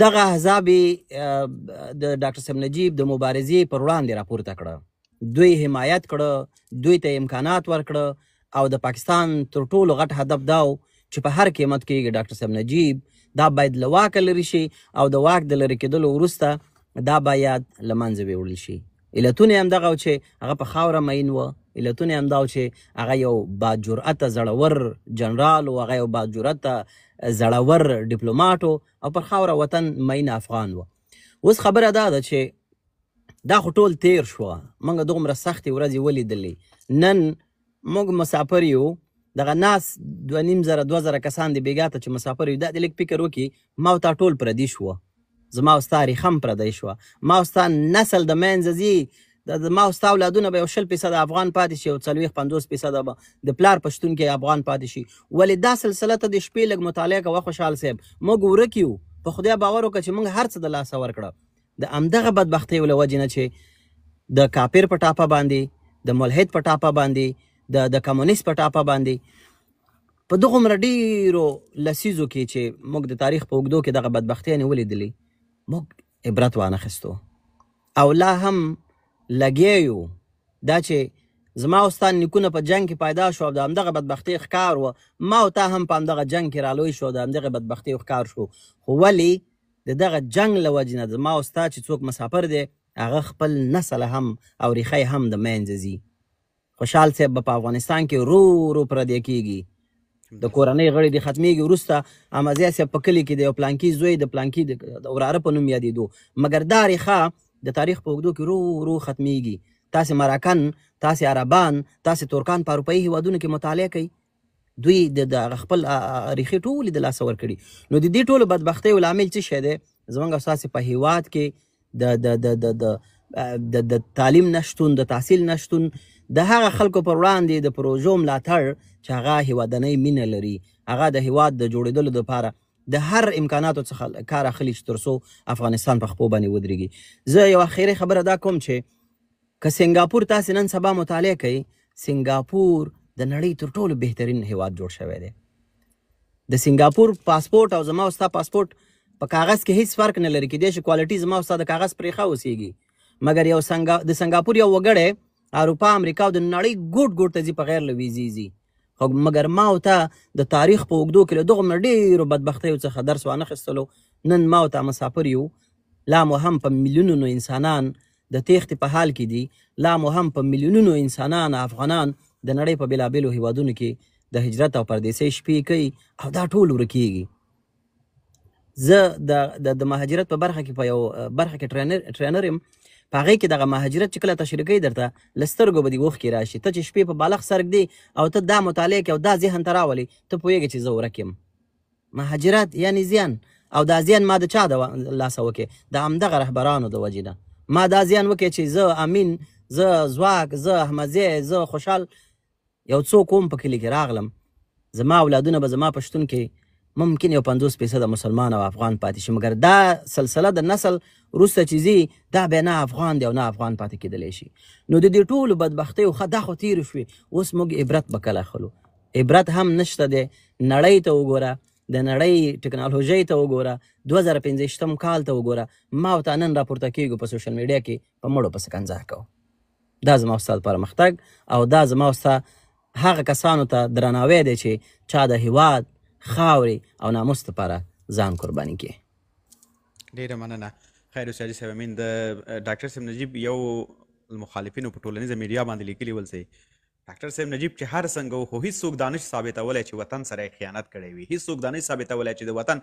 دغه احزاب د ډاکټر صاحب نجیب د مبارزې پر وړاندې راپورته کړه. دوی حمایت کړه، دوی ته امکانات ورکړه او د پاکستان تر ټولو غټ هدف دا و چې په هر قیمت کې ډاکټر صاحب نجیب دا باید له واکه لرې شي او د واک د لرې کېدلو وروسته دا باید له منځه ویوړل شي. علتونه یې همدغه و چې هغه په خاوره مین و. علتونه یې همدا و چې هغه یو باجرأته زړور جنرال و، هغه یو باجرأته زړور ډیپلوماټ و او پر خاوره وطن مین افغان و. اوس خبره دا ده چې دا خو ټول تیر شوه، موږ دومره سختې ورځې ولیدلې. نن موږ مسافر یو، دغه ناس 2500 کسان د بیګا ته چې مسافر یو، دا د لږ فکر وکړي ما او تا ټول پردي شوه. زما او ستا ریښه هم پردی شوه. ما او ستا نسل د منځه ځي. ما او ستا اولادونه به یو 20% افغان پاتې شي او 40-50% به د پلار په شتون کې افغان پاتې شي. ولې دا سلسله ته د شپې لږ مطالعه کوه خوشحال صاحب. موږ ورک یو. په خدای باور وکړه چې موږ هر څه د لاسه ورکړه. د همدغه بدبختیو له وجې نه چې د کافر په ټاپه باندې، د ملحد په ټاپه باندې، د کمونیست په ټاپه باندې، په دغومره ډیرو لسیزو کې چې موږ د تاریخ په اوږدو کې دغه بدبختیانې ولیدلې، موږ عبرت وانخیستو او لا هم لګیا یو. دا چې زما او ستا نیکونه په جنګ کې پیدا شو او د همدغه بدبختۍ ښکار و، ما او تا هم په همدغه جنګ کې رالوی شو، د همدغه بدبختۍ ښکار شو. خو ولې د دغه جنګ له وجې نه زما او ستا چې څوک مسافر دی هغه خپل نسل هم او ریښه هم د منځه ځي. خوشحال صاحب به په افغانستان کې رو پردی کېږي، د کورنۍ غړي دې ختمیږي. وروسته احمدضیاء صاحب په کلي کې د یو پلانکي زوی د پلانکي د وراره په نوم یادېدو. مګر دا ریښه د تاریخ په اوږدو کې رو ختمیږي. تاسې مراکن، تاسې عربان، تاسې ترکان په اروپایي هیوادونو کې مطالعه کوي، دوی د خپل ریښې ټولې د لاسه ورکړي. نو د دې ټولو بدبختیو لامل څه شی دی؟ زموږ او ستاسې په هیواد کې د تعلیم نشتون، د تحصیل نشتون، د هغه خلکو پر وړاندې د پروژو ملاتړ چې هغه هیوادنۍ مینه لري، هغه د هیواد د جوړېدلو دپاره د هر امکاناتو څخه کار اخلي چې تر څو افغانستان په خپو باندې ودرېږي. زه یو اخري خبره دا کوم چې که سنګاپور تاسې نن سبا مطالعه کوئ، سنګاپور د نړۍ تر ټولو بهترین هیواد جوړ شوی دی. د سنګاپور پاسپورټ او زما او ستا پاسپورټ په کاغذ کې هیڅ فرق نه لري. کېدای شي کوالټي زما او ستا د کاغذ پرې ښه اوسېږي، مګر یو د سنګاپور یو وګړی اروپا، امریکا او د نړۍ ګوټ ته ځي په غیر له ویزې ځي. خو مګر ما او تا د تاریخ په اوږدو کې له دغومره ډېرو بدبختیو څخه درس وانخیستلو. نن ما او تا مسافر یو، لا مو هم په میلیونونو انسانان د تیښتې په حال کې دي، لا مو هم په میلیونونو انسانان افغانان د نړۍ په بېلابېلو هیوادونو کې د هجرت او پردیسۍ شپې کوي او دا ټول ورکېږي. زه د مهاجرت په برخه کې په یو برخه کې ټرینر یم. په هغې کې دغه مهاجرت چې کله تشریح کوي درته له سترګو به دې اوښکې راشي. ته چې شپې په بالغ سرک دی او ته دا مطالعه کوې او دا ذهن ته راولي، ته پوهېږې چې زه ورک یم. مهاجرت یعنې زیان، او دا زیان ما د چا د لاسه وکړې؟ د همدغه رهبرانو د وجې نه. ما دا زیان وکړې چې زه امین، زه زواک، زه احمدضیاء، زه خوشحال یو څوک وم په کلي کې راغلم، زما اولادونه به زما په شتون کې ممکن یو 50% مسلمان او افغان پاتې شي، مګر دا سلسله د نسل وروسته چې ځي دا بیا نه افغان دی او نه افغان پاتې کېدلی شي. نو د دې ټولو بدبختیو دا خو تېرې شوې، اوس موږ عبرت به کله اخلو؟ عبرت هم نشته دی. نړۍ ته وګوره، د نړۍ ټکنالوژۍ ته وګوره، 2015 کال ته وګوره. ما او تا نن راپورته کېږو په سوشل میډیا کې په مړو پسې کنځا کوو. دا زما او ستا پرمختګ او دا زما او ستا هغه کسانو ته درناوی دی چې چا د هیواد خاورې او ناموس لپاره ځان قرباني کړي. ډېره مننه. خیر اوسه حاجي صاحب امین. د ډاکټر صاحب نجیب یو المخالفینو په ټولنیزه میډیا باندې لیکلي ول سي ډاکټر صاحب نجیب چې هر څنګه و خو هیڅوک دا نشي ثابتولی چې وطن سره یې خیانت کړی وي، هیڅوک دا نشي ثابتولی چې د وطن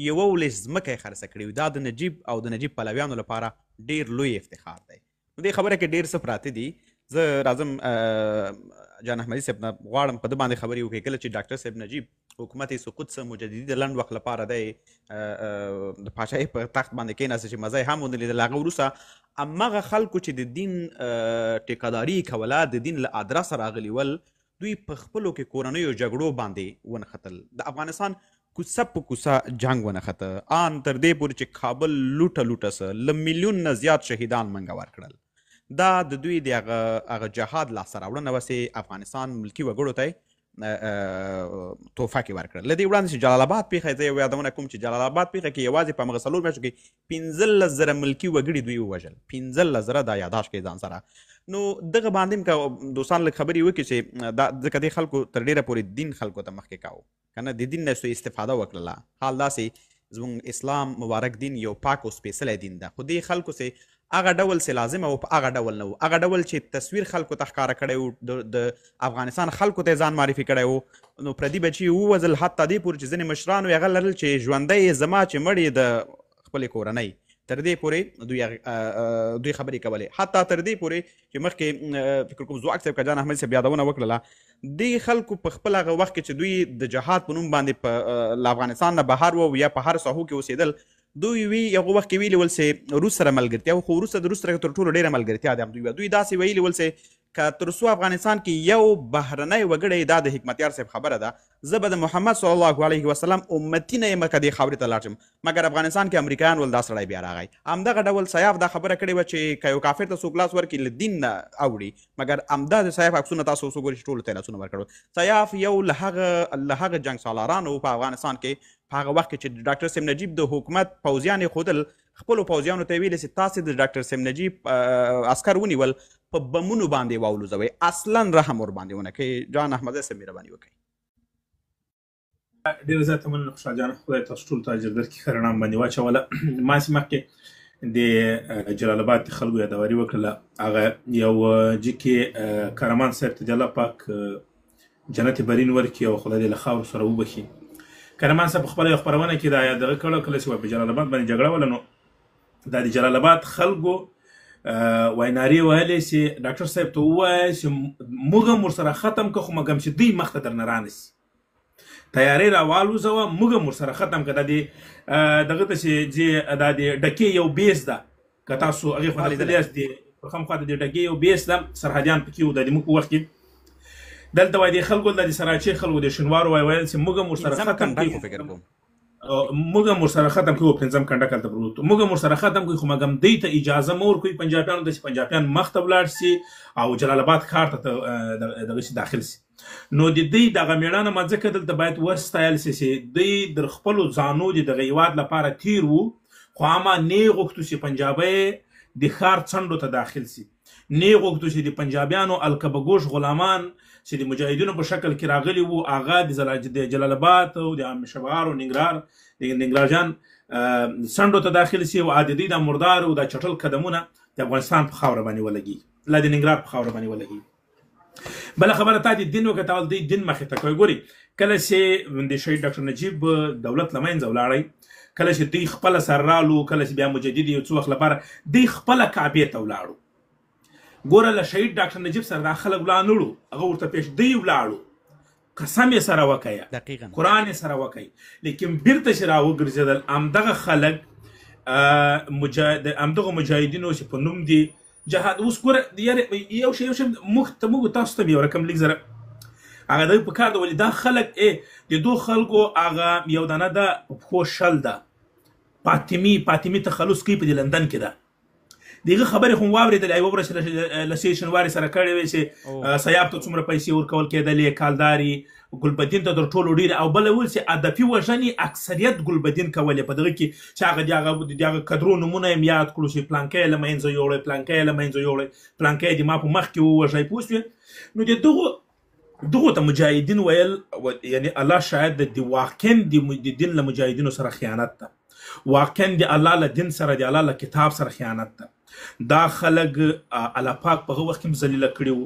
یوه ولس ځمکه یې خرڅه کړې وي. دا د نجیب او د نجیب پلویانو لپاره ډېر لوی افتخار دی. نو دې خبره کې ډېر څه پراته دي. زه راځم جان احمدي صاحب نه غواړم په ده باندې خبرې وکړي. کله چې ډاکټر صاحب نجیب حکومت سقوط څه مجددي د لنډ وخت لپاره دی د پاچاهۍ په تخت باندې کېناسته چې مزه یې هم ونه لیدل، هغه وروسته همغه خلکو چې د دین ټیکهداري کوله، د دین له ادرسه راغلي ول، دوی په خپلو کې کورنیو جګړو باندې ونښتل. د افغانستان کوڅه په کوڅه جنګ ونښته، ان تر دې پورې چې کابل لوټه سه، له میلیون نه زیات شهیدان منګه ورکړل. دا د دوی د هغه جهاد لاسته راوړنه وه چې افغانستان ملکي وګړو ته تحفه کې ورکړل. له دې وړاندې چې جلال آباد پیښه زه یو یادونه کوم چې جلال آباد پیښه کې یوازې په همغه 4 میاشتو کې 15,000 ملکي وګړي دوی ووژل. 15,000 دا یاداشت کړئ ځان سره. نو دغه باندې هم که دوستان لږ خبرې وکړي چې دا ځکه دې خلکو تر ډېره پورې دین خلکو ته مخکې کاوه که نه، د دین نه څه استفاده وکړله. حال داسې زموږ اسلام مبارک دین یو پاک او سپېڅلی دین ده، خو دې خلکو سې هغه ډول سې لازمه و په هغه ډول نه و. هغه ډول چې تصویر خلکو ته ښکاره کړی و، د افغانستان خلکو ته ځان معرفي کړی و، نو پردي بچي ووژل. حتی دې پورې چې ځینې مشران وې هغه لرل چې ژوندی زما چې مړ یې د خپلې کورنۍ، تر دې پورې دوی خبرې کولې. حتی تر دې پورې چې مخکې فکر کوم ځواک صاحب که جان احمد صاحب یادونه وکړله، دې خلکو په خپل هغه وخت کې چې دوی د جهاد په نوم باندې له افغانستان نه بهر وو یا په هر ساحو کې اوسېدل، دوی وی یو وخت کې ویلي ول چې روس سره ملګرتیا، خو وروسته د روس سره تر ټولو ډېره ملګرتیا ده. دوی داسې ویلي ول چې که تر څو افغانستان کې یو بهرنی وګړی، دا د حکمتیار صاحب خبره ده، زه به د محمد صلی الله علیه وسلم امتی نه یم که دې خاورې ته لاړ شم. مګر افغانستان کې امریکایان ول دا سړی بیا راغی. همدغه ډول سیاف دا خبره کړې وه چې که یو کافر ته څوک لاس ورکړي له دین نه اوړي. مګر همدا د سیاف عکسونه تاسو اوس وګورئ چې ټولو ته یې لاسونه ورکړل. سیاف یو له هغه جنګ سالارانو په افغانستان کې په هغه وخت کې چې ډاکټر صاحب نجیب د حکومت پوځیان یې ښودل، خپلو پوځیانو ته یې ویلې چې تاسې د ډاکټر صاحب نجیب عسکر ونیول په بمونو باندې واولوځوئ، اصلا رحم ور باندې ونه کوئ. جان احمد صاحب مهرباني وکړئ. ډېره زیاته مننه خوشحال جان، خدای تاسو ټولو ته اجر درکړي، ښه رڼا باندې واچوله. ما چې مخکې د جلال آباد د خلکو یادواري وکړله، هغه یو جي کې کارمان صاحب ته د الله پاک جنت برین ورکړي او خدای دې له خاورو سره وبخي. کارمان صاحب په خپله یو خپرونه کې دا یادغه کړه کله چې په جلال آباد باندې جګړه وله، نو دا د جلال آباد خلکو وای نارې وهلې چې ډاکټر صاحب ته ووایه چې موږ هم ورسره ختم که، خو مګم چې دوی مخته درنه رانیسي، تیارې راوالوځوه، موږ هم ورسره ختم که. دا د دغه ته چې دا د ډکې یو بیس ده، که تاسو هغې خوا لیدلی یاست، د پرخم خوا ته د ډکې یو بیس ده، سرحدیان پکې وو. دا د موږ په وخت کې دلته وایي د خلکو د سراچې خلکو د شینوارو وایي ویل چې موږ هم ورسره ختم کړو، موږ هم ورسره ختم کړو. 5 کنډک هلته پروت و، موږ هم ورسره ختم کړو، خو مګم دوی ته اجازه مه ورکوئ پنجابیانو ته چې پنجابیان مخته ولاړ سي او جلال آباد ښار ته دغه شي داخل سي. نو د دوی دغه مېړانه ما ځکه دلته باید وستایل سي چې دوی در خپلو ځانو د دغه هېواد لپاره تیر وو، خو اما نه یې غوښتو چې پنجابی د ښار څنډو ته داخل سي، نه یې غوښتو چې د پنجابیانو الکبګوش غلامان چې د مجاهدینو په شکل کې راغلي وو، هغه د جلال آباد او د شبهار او ننګرهار جان څنډو ته داخل سي او د دوی د مردار او د چټل قدمونه د افغانستان په خاوره باندې ولګي، لا د ننګرهار په خاوره باندې ولګي. بله خبره تا د دین وکتل، دوی دین مخې ته کوي. ګوري کله چې د شهید ډاکټر نجیب دولت له منځه ولاړی، کله چې دوی خپله سر رالو، کله چې بیا مجدد یو څه وخت لپاره دوی خپله کعبې ته ولاړو. ګوره له شهید ډاکټر نجیب سره دا خلک ولا نه وړو، هغه ورته پیش دوی ولاړو، قسم یې سره وکیه، قرآن یې سره وکیه. لیکن بیرته چې راوګرځېدل همدغه خلک همدغه مجاهدینو چې په نوم دي جهاد، اوس ګوره یو شی موږ تاسو ته یو رقم لیک زره هغه دوی په کار ده، ولې دا خلک د دو خلکو هغه یو دانه ده پښو شل ده، فاطمي تخلص کوي په لندن کې ده. دغه خبرې خو واورېدلې، یوه ورځ له سې شنواري سره کړې وې چې سیاف ته څومره پیسې ورکول کېدلې، کالداري ګلبدین ته تر ټولو ډېرې، او بله ویل چې هدفي وژنې اکثریت ګلبدین کولې په دغه کې چې هغه د هغه کدرو نومونه یې یاد کړو چې پلانکی یې له منځه یوړی، پلانکی یې له منځه یوړی، پلانکی یې د ما په مخ کې ووژئ. پوه شوې؟ نو د دغو دغو ته مجاهدین ویل یعنی الله شاید د واقعا د دین له مجاهدینو سره خیانت ده واقعا د الله له دین سره د الله له کتاب سره خیانت ده دا خلک الله پاک په هغه وخت کې ذلیله کړي وو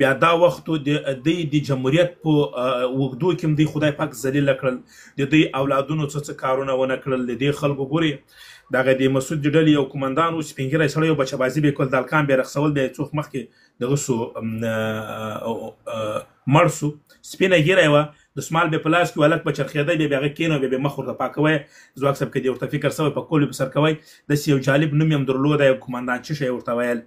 بیا دا وختو د جمهوریت په اوږدو کې دوی خدای پاک ذلیله کړل د دوی اولادونو څه کارونه ونه کړل د دې خلکو ګوري دغه د مسعود د ډلې یو قومندان و سپین ږیری سړی و بچهبازي به یې کول د هلکان به یې رخصول بیا یې څوک مخکې دغه سو مړ سو سپینه ږیری وه دسمال به په لاس کې هلک به چرخېده بیا به هغه کېنو بیا به مخ ورته پاکوی ځواک صاحب که دې ورته فکر سوی په کول یې په سر کوی داسې یو جالب نوم یې هم درلوده یو قومندان څه شی ورته ویل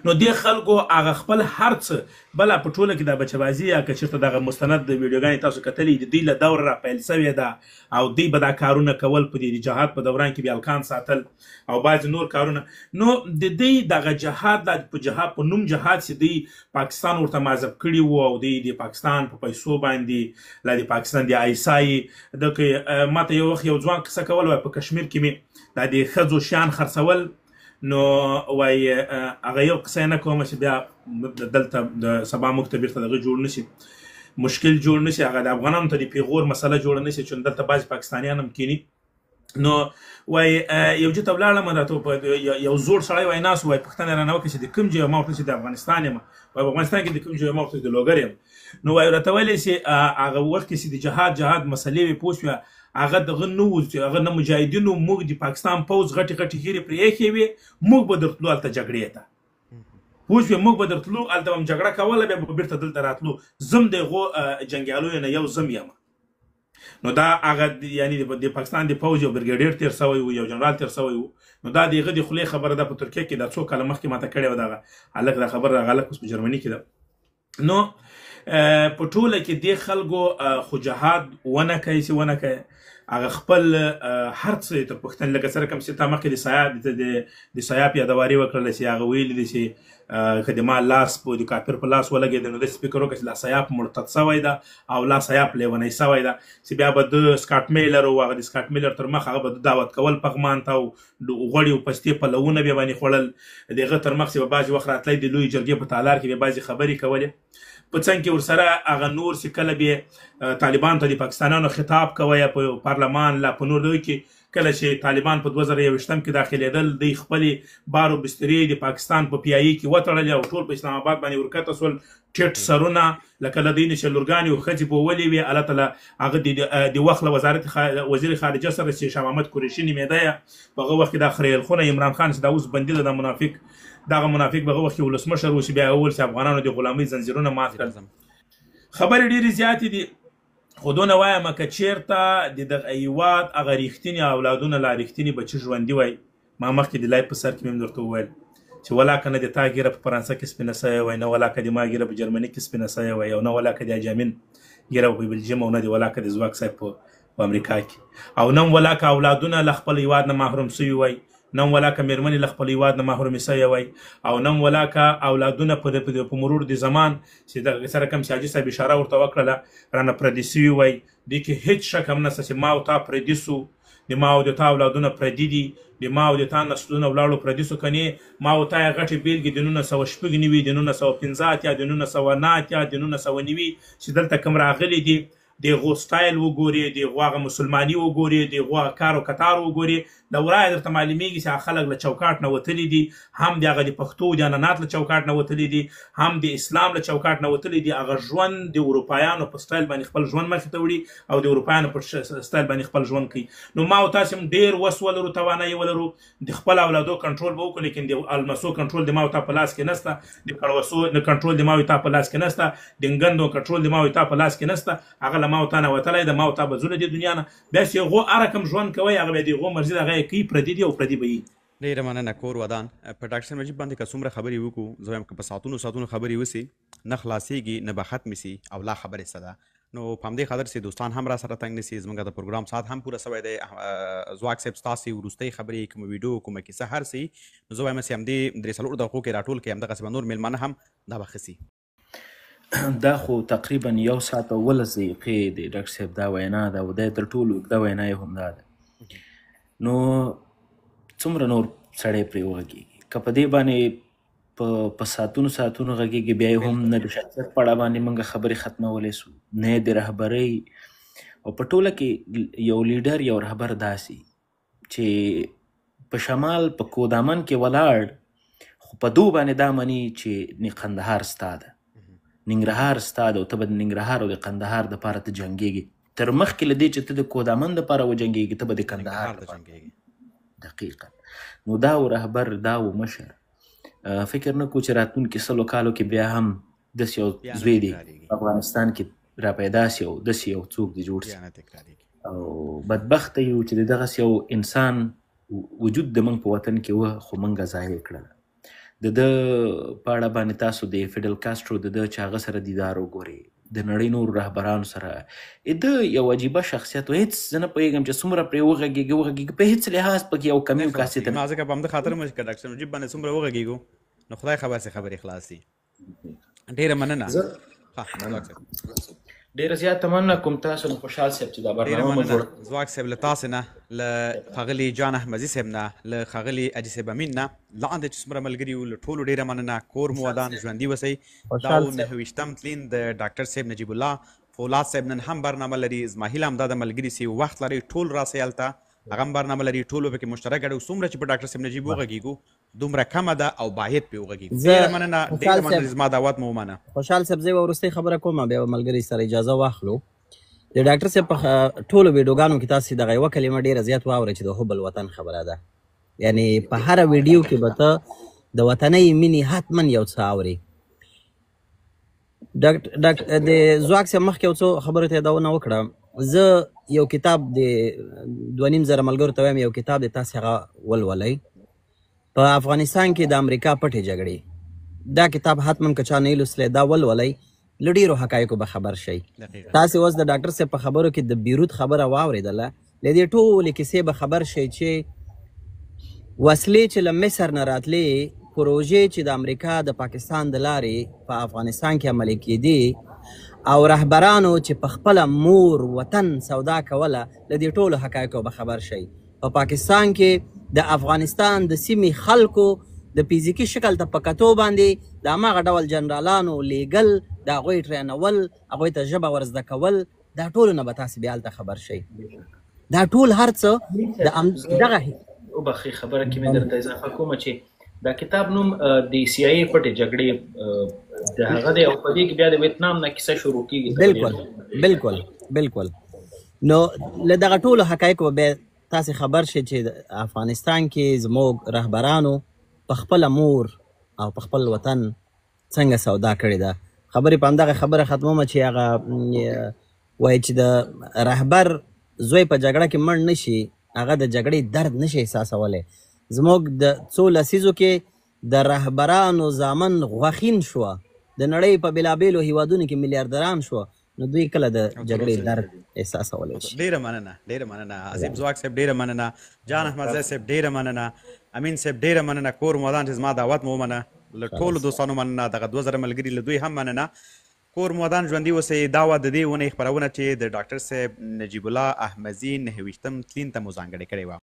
نو دې خلکو هغه خپل هر څه بله په ټوله کې دا بچهبازي یا که چېرته دغه مستند د ویډیوګانې تاسو کتلي د دوی له دوره راپیل سوې ده او دوی به دا کارونه کول په دې جهاد په دوران کې بیا هلکان ساتل او بعضې نور کارونه نو د دوی دغه جهاد په جهاد په نوم جهاد چې دوی پاکستان ورته معذب کړي وو او دوی د پاکستان په پیسو باندې لا د پاکستان د آیسای دغه ماته یو وخت یو ځوان قصه کول وای په کشمیر کې مې دا د ښځو شیان خرڅول نو وای هغه یو قصه نه کومه چې بیا دلته د سبا موږ ته بیرته دغه جوړ نشي مشکل جوړ نشي هغه د افغانانو ته د پیغور مسله جوړه نشي چې دلته بعضې پاکستانیان هم کینی نو وای یو ځای ته ولاړم راته یو زوړ سړی وای ناست وای پوښتنه یې رانه وکړه چې د کوم ځای ما ورته چې د افغانستان یم وای په افغانستان کې د کوم ځای ما ورته د لوګر یم نو وای راته ویلې چې هغه وخت کې چې د جهاد مسلې وې پوه شوې هغه دغه نه و چې هغه نه مجاهدینو موږ د پاکستان پوځ غټې غټې هیرې پرې ایښې وې موږ به درتلو هلته جګړې ته پوه شوې موږ به درتلو هلته به هم جګړه کوله بیا به بیرته دلته راتلو زم د هغو جنګیالیو نه یو زم یم نو دا هغه یعنی د پاکستان د پوځ یو برګیډیر تیر سوی و یو جنرال تیر سوی و نو دا د هغه د خولې خبره ده په ترکیه کې دا څو کاله مخکې ماته کړې وه دغه هلک دا خبره هغه هلک اوس په جرمني کې ده نو په ټوله کې دې خلکو خو جهاد ونه کوي چې ونه کوي هغه خپل هر څه تر پوښتنې لکه سره کوم چې تا مخکې د سیاپ یادواري وکړله چې هغه ویلي دي چې که د ما لاس په د کافر په لاس ولګېده نو داسې فکر وکړه چې لا سیاپ مرتد سوی ده او لا سیاپ لیونی سوی ده چې بیا به د سکاټ میلر و هغه د سکاټ میلر تر مخ هغه به د دعوت کول پغمان ته او غوړي او پستې پلونه بیا باندې خوړل د هغه تر مخ چې به بعضې وخت راتلی د لویې جرګې په تالار کې بیا بعضې خبرې کولې په څنګ کې ورسره هغه نور چې کله بیا طالبان ته د پاکستانیانو خطاب کوی په پارلمان لا په نور دوی کې کله چې طالبان په 2021 کې داخلېدل دوی خپلې بار او بسترې د پاکستان په پیایي کې وتړلې او ټول په اسلام آباد باندې ورکته سول ټیټ سرونه لکه له دوی نه چې لورګانې او ښځې به ولې وې الله تعالی هغه د وخت له وزارت وزیر خارجه سره چې شاه محمد قریشي نومېده یې په هغه وخت کې دا خریلخونه عمران خان چې دا اوس بندي ده د منافق دغه منافق به هغه وخت کې ولسمشر و چې بیا اول چې افغانانو د غلامۍ زنځیرونه مات کړل خبرې ډېرې زیاتې دي خو دونه وایم که چېرته د دغه هېواد هغه رښتینې اولادونه لا رښتینې بچي ژوندي وای ما مخکې د لایف په سر کې مې هم درته وویل چې ولا که نه د تا ګیره په فرانسه کې سپینه سوې وای نه ولا که د ما ګیره په جرمني کې سپینه سوې وای او نه ولا که د اجامین ګیره په بلجیم او نه د ولا که د ځواک صاحب په امریکا کې او نه ولا که اولادونه له خپل هېواد نه محروم سوي وای نن ولا که مېرمنې له خپل هېواد نه محرومې سوې وای او نن ولا که اولادونه په مرور د زمان چې دغه سره کوم چې حاجي صاحب اشاره ورته وکړله رانه پردي سوي وای دې کې هېڅ شک هم نشته چې ما او تا پردي سو د ما او د تا اولادونه پردي دي د ما او د تا نسلونه ولاړو پردي سو کنې ما او تا یې غټې بېلګې د 1990 د 1915 اتیا د 1909 اتیا د 1990 چې دلته کوم راغلي دي د هغو سټایل وګورې د هغو هغه مسلماني وګورې د هغو هغه کار و کتار وګورې د ورایه درته معلومیږي چې هغه خلک له چوکاټ نه وتلي دي هم د هغه د پښتو د عنعنات له چوکاټ نه وتلي دي هم د اسلام له چوکاټ نه وتلي دي هغه ژوند د اروپایانو په سټایل باندې خپل ژوند مخې ته وړي او د اروپایانو په سټایل باندې خپل ژوند کوي نو ما او تاسې هم ډېر وس ولرو توانایي ولرو د خپل اولادو کنټرول به وکړو لیکن د المسو کنټرول د ما او تا په لاس کې نشته د کړوسو کنټرول د ما او تا په لاس کې نشته د ګندو کنټرول د ما او تا په لاس کې نشته هغه له ما او تا نه وتلی د ما او تا به زونه د دنیا نه بیا چې هغو هره کوم ژوند کوئ هغه بیا د هغو مرضي د هغه یې کوي پردي دي او پردي به وي ډېره مننه کور ودان په ډاکټر مجیب باندې که څومره خبرې وکړو زه وایم که په ساعتونو خبرې وسي نه خلاصېږي نه به ختمې سي او لا خبرې څه ده نو په همدې خاطر چې دوستان هم را سره تنګ نسي زموږ د پروګرام ساعت هم پوره سوی دی ځواک صاحب ستاسې وروستۍ خبرې کومه ویډیو کومه کیسه هر څه نو زه وایم چې همدې 3 دقیقو کې راټول کړي همدغسې به نور میلمانه هم دا به ښه سي دا خو تقریبا 1 ساعت او 15 دقیقې د ډاکټر صاحب دا وینا ده او دا تر ټولو اوږده وینا یې هم دا ده نو څومره نور سړی پرې وغږېږي که په دې باندې په ساعتونو غږیږي، بیا یې هم نه د شخصیت په اړه باندې موږ خبرې ختمولی سو، نه یې د رهبرۍ. او په ټوله کې یو لیډر، یو رهبر داسې چې په شمال په کودامن کې ولاړ، خو په دو باندې دا مني چې قندهار ستا ده، ننګرهار ستا ده، او ته به د ننګرهار او د قندهار دپاره ته جنګېږي. تر مخکې له دې چې ته د کودامن دپاره وجنګېږي، ته به د کندهار دپاره. دقیقا. نو دا و رهبر، دا و مشر. فکر نه کو چې راتلونکي 100 کالو کې بیا هم داسې یو زوی دی په افغانستان کې را پیدا سي او داسې یو څوک دی جوړ سي. او بدبخته یو چې د دغسې یو انسان وجود د موږ په وطن کې وه، خو موږ ضایع کړله. د ده په اړه باندې تاسو د فیډل کاسټرو د ده چې هغه سره دیدار وګورئ، د نړۍ نورو رهبرانو سره د یو عجیبه شخصیت و. هېڅ زه نه پوهېږم چې څومره پرې وغږېږي په هېڅ لحاظ پکې یو کمی او کاسې ما ځکه په همده خاطر مو چې ډاکټر نجیب باندې څومره وغږېږو، نو خدای خبر سي خبرې خلاص دي. ډېره مننه. ډېره زیاته مننه کوم تاسو نه خوشحال صاحب چې دا برنامه مو جوړه. ځواک صاحب له تاسو نه، له ښاغلي جان احمدي صاحب نه، له ښاغلي اجي صاحب امین نه، لاندې چې څومره ملګري وو له ټولو ډېره مننه. کور مو ودان، ژوندي اوسئ. دا و 9 تلین د ډاکټر صاحب نجیب الله. فولاد صاحب نن هم برنامه لري، زما هیله همدا د ملګري سي وخت لري ټول راسئ هلته، هغه هم برنامه لري، ټولو پکې مشترک ګډو. څومره چې په ډاکټر صاحب نجیب وغږېږو دومره کمه ده او باید پرې وغږېږو. ډېره مننه، ډېره مننه، زما دعوت مو ومنه. خوشحال صاحب زه یوه وروستۍ خبره کوم، بیا به ملګري سره اجازه واخلو. د ډاکټر صاحب په ټولو ویډیوګانو کې تاسې دغه یوه کلمه ډېره زیات واورئ چې د حب الوطن خبره ده. یعنې په هره ویډیو کې به ته د وطنۍ مینې حتما یو څه اورې. د ځواک صاحب مخکې یو څو خبرو ته یادونه وکړه. زه یو کتاب د 2.5 ملګرو ته وایم، یو کتاب د تاسې هغه ولولئ، په افغانستان کې د امریکا پټې جګړې. دا کتاب حتما که چا نه لوستلی دا ولولئ، له ډېرو حقایقو به خبر شئ. تاسې اوس د ډاکټر صاحب په خبرو کې د بیروت خبره واورېدله، له دې ټولې کیسې به خبر شئ چې وسلې چې له مصر نه راتلې، پروژې چې د امریکا د پاکستان د لارې په افغانستان کې عملي کېدې، او رهبرانو چې په خپله مور وطن سودا کوله، له دې ټولو حقایقو به خبر شئ. په پاکستان کې د افغانستان د سیمې خلکو د فزیکي شکل ته په کتو باندې د هماغه ډول جنرالانو لیږل، د هغوی ټرینول، هغوی ته ژبه ورزده کول، دا ټولو نه به تاسې بیا هلته خبر شئ. دا ټول هر څه د دغه وبخښئ خبره کې مې درته اضافه کومه چې دا کتاب نوم د سی آی ای پټې جګړې د هغه دی، او په دې کې بیا د ویتنام نه کیسه شروع کېږي. بالکل. نو له دغه ټولو حقایقو به بیا تاسې خبر شئ چې افغانستان کې زموږ رهبرانو په خپله مور او په خپل وطن څنګه سودا کړې ده. خبرې په همدغه خبره ختمومه چې هغه وایي چې د رهبر زوی په جګړه کې مړ نه شي، هغه د جګړې درد نه شي احساسولی. زموږ د څو لسیزو کې د رهبرانو زامن غوښین شوه، د نړۍ په بېلابېلو هیوادونو کې میلیاردران شوه، نو دوی کله د جګړې درد احساسولی شي. ډېره مننه عظیم ځواک صاحب، ډېره مننه جان احمدزی صاحب، ډېره مننه امین صاحب، ډېره مننه کور مودان چې زما دعوت مو ومنه. له ټولو دوستانو مننه، دغه 2000 ملګري له دوی هم مننه. کور مودان ژوندي اوسئ. دا وه د دې اونۍ خپرونه چې د ډاکټر صاحب نجیب الله احمدزي 29 تلین ته مو ځانګړې کړې وه.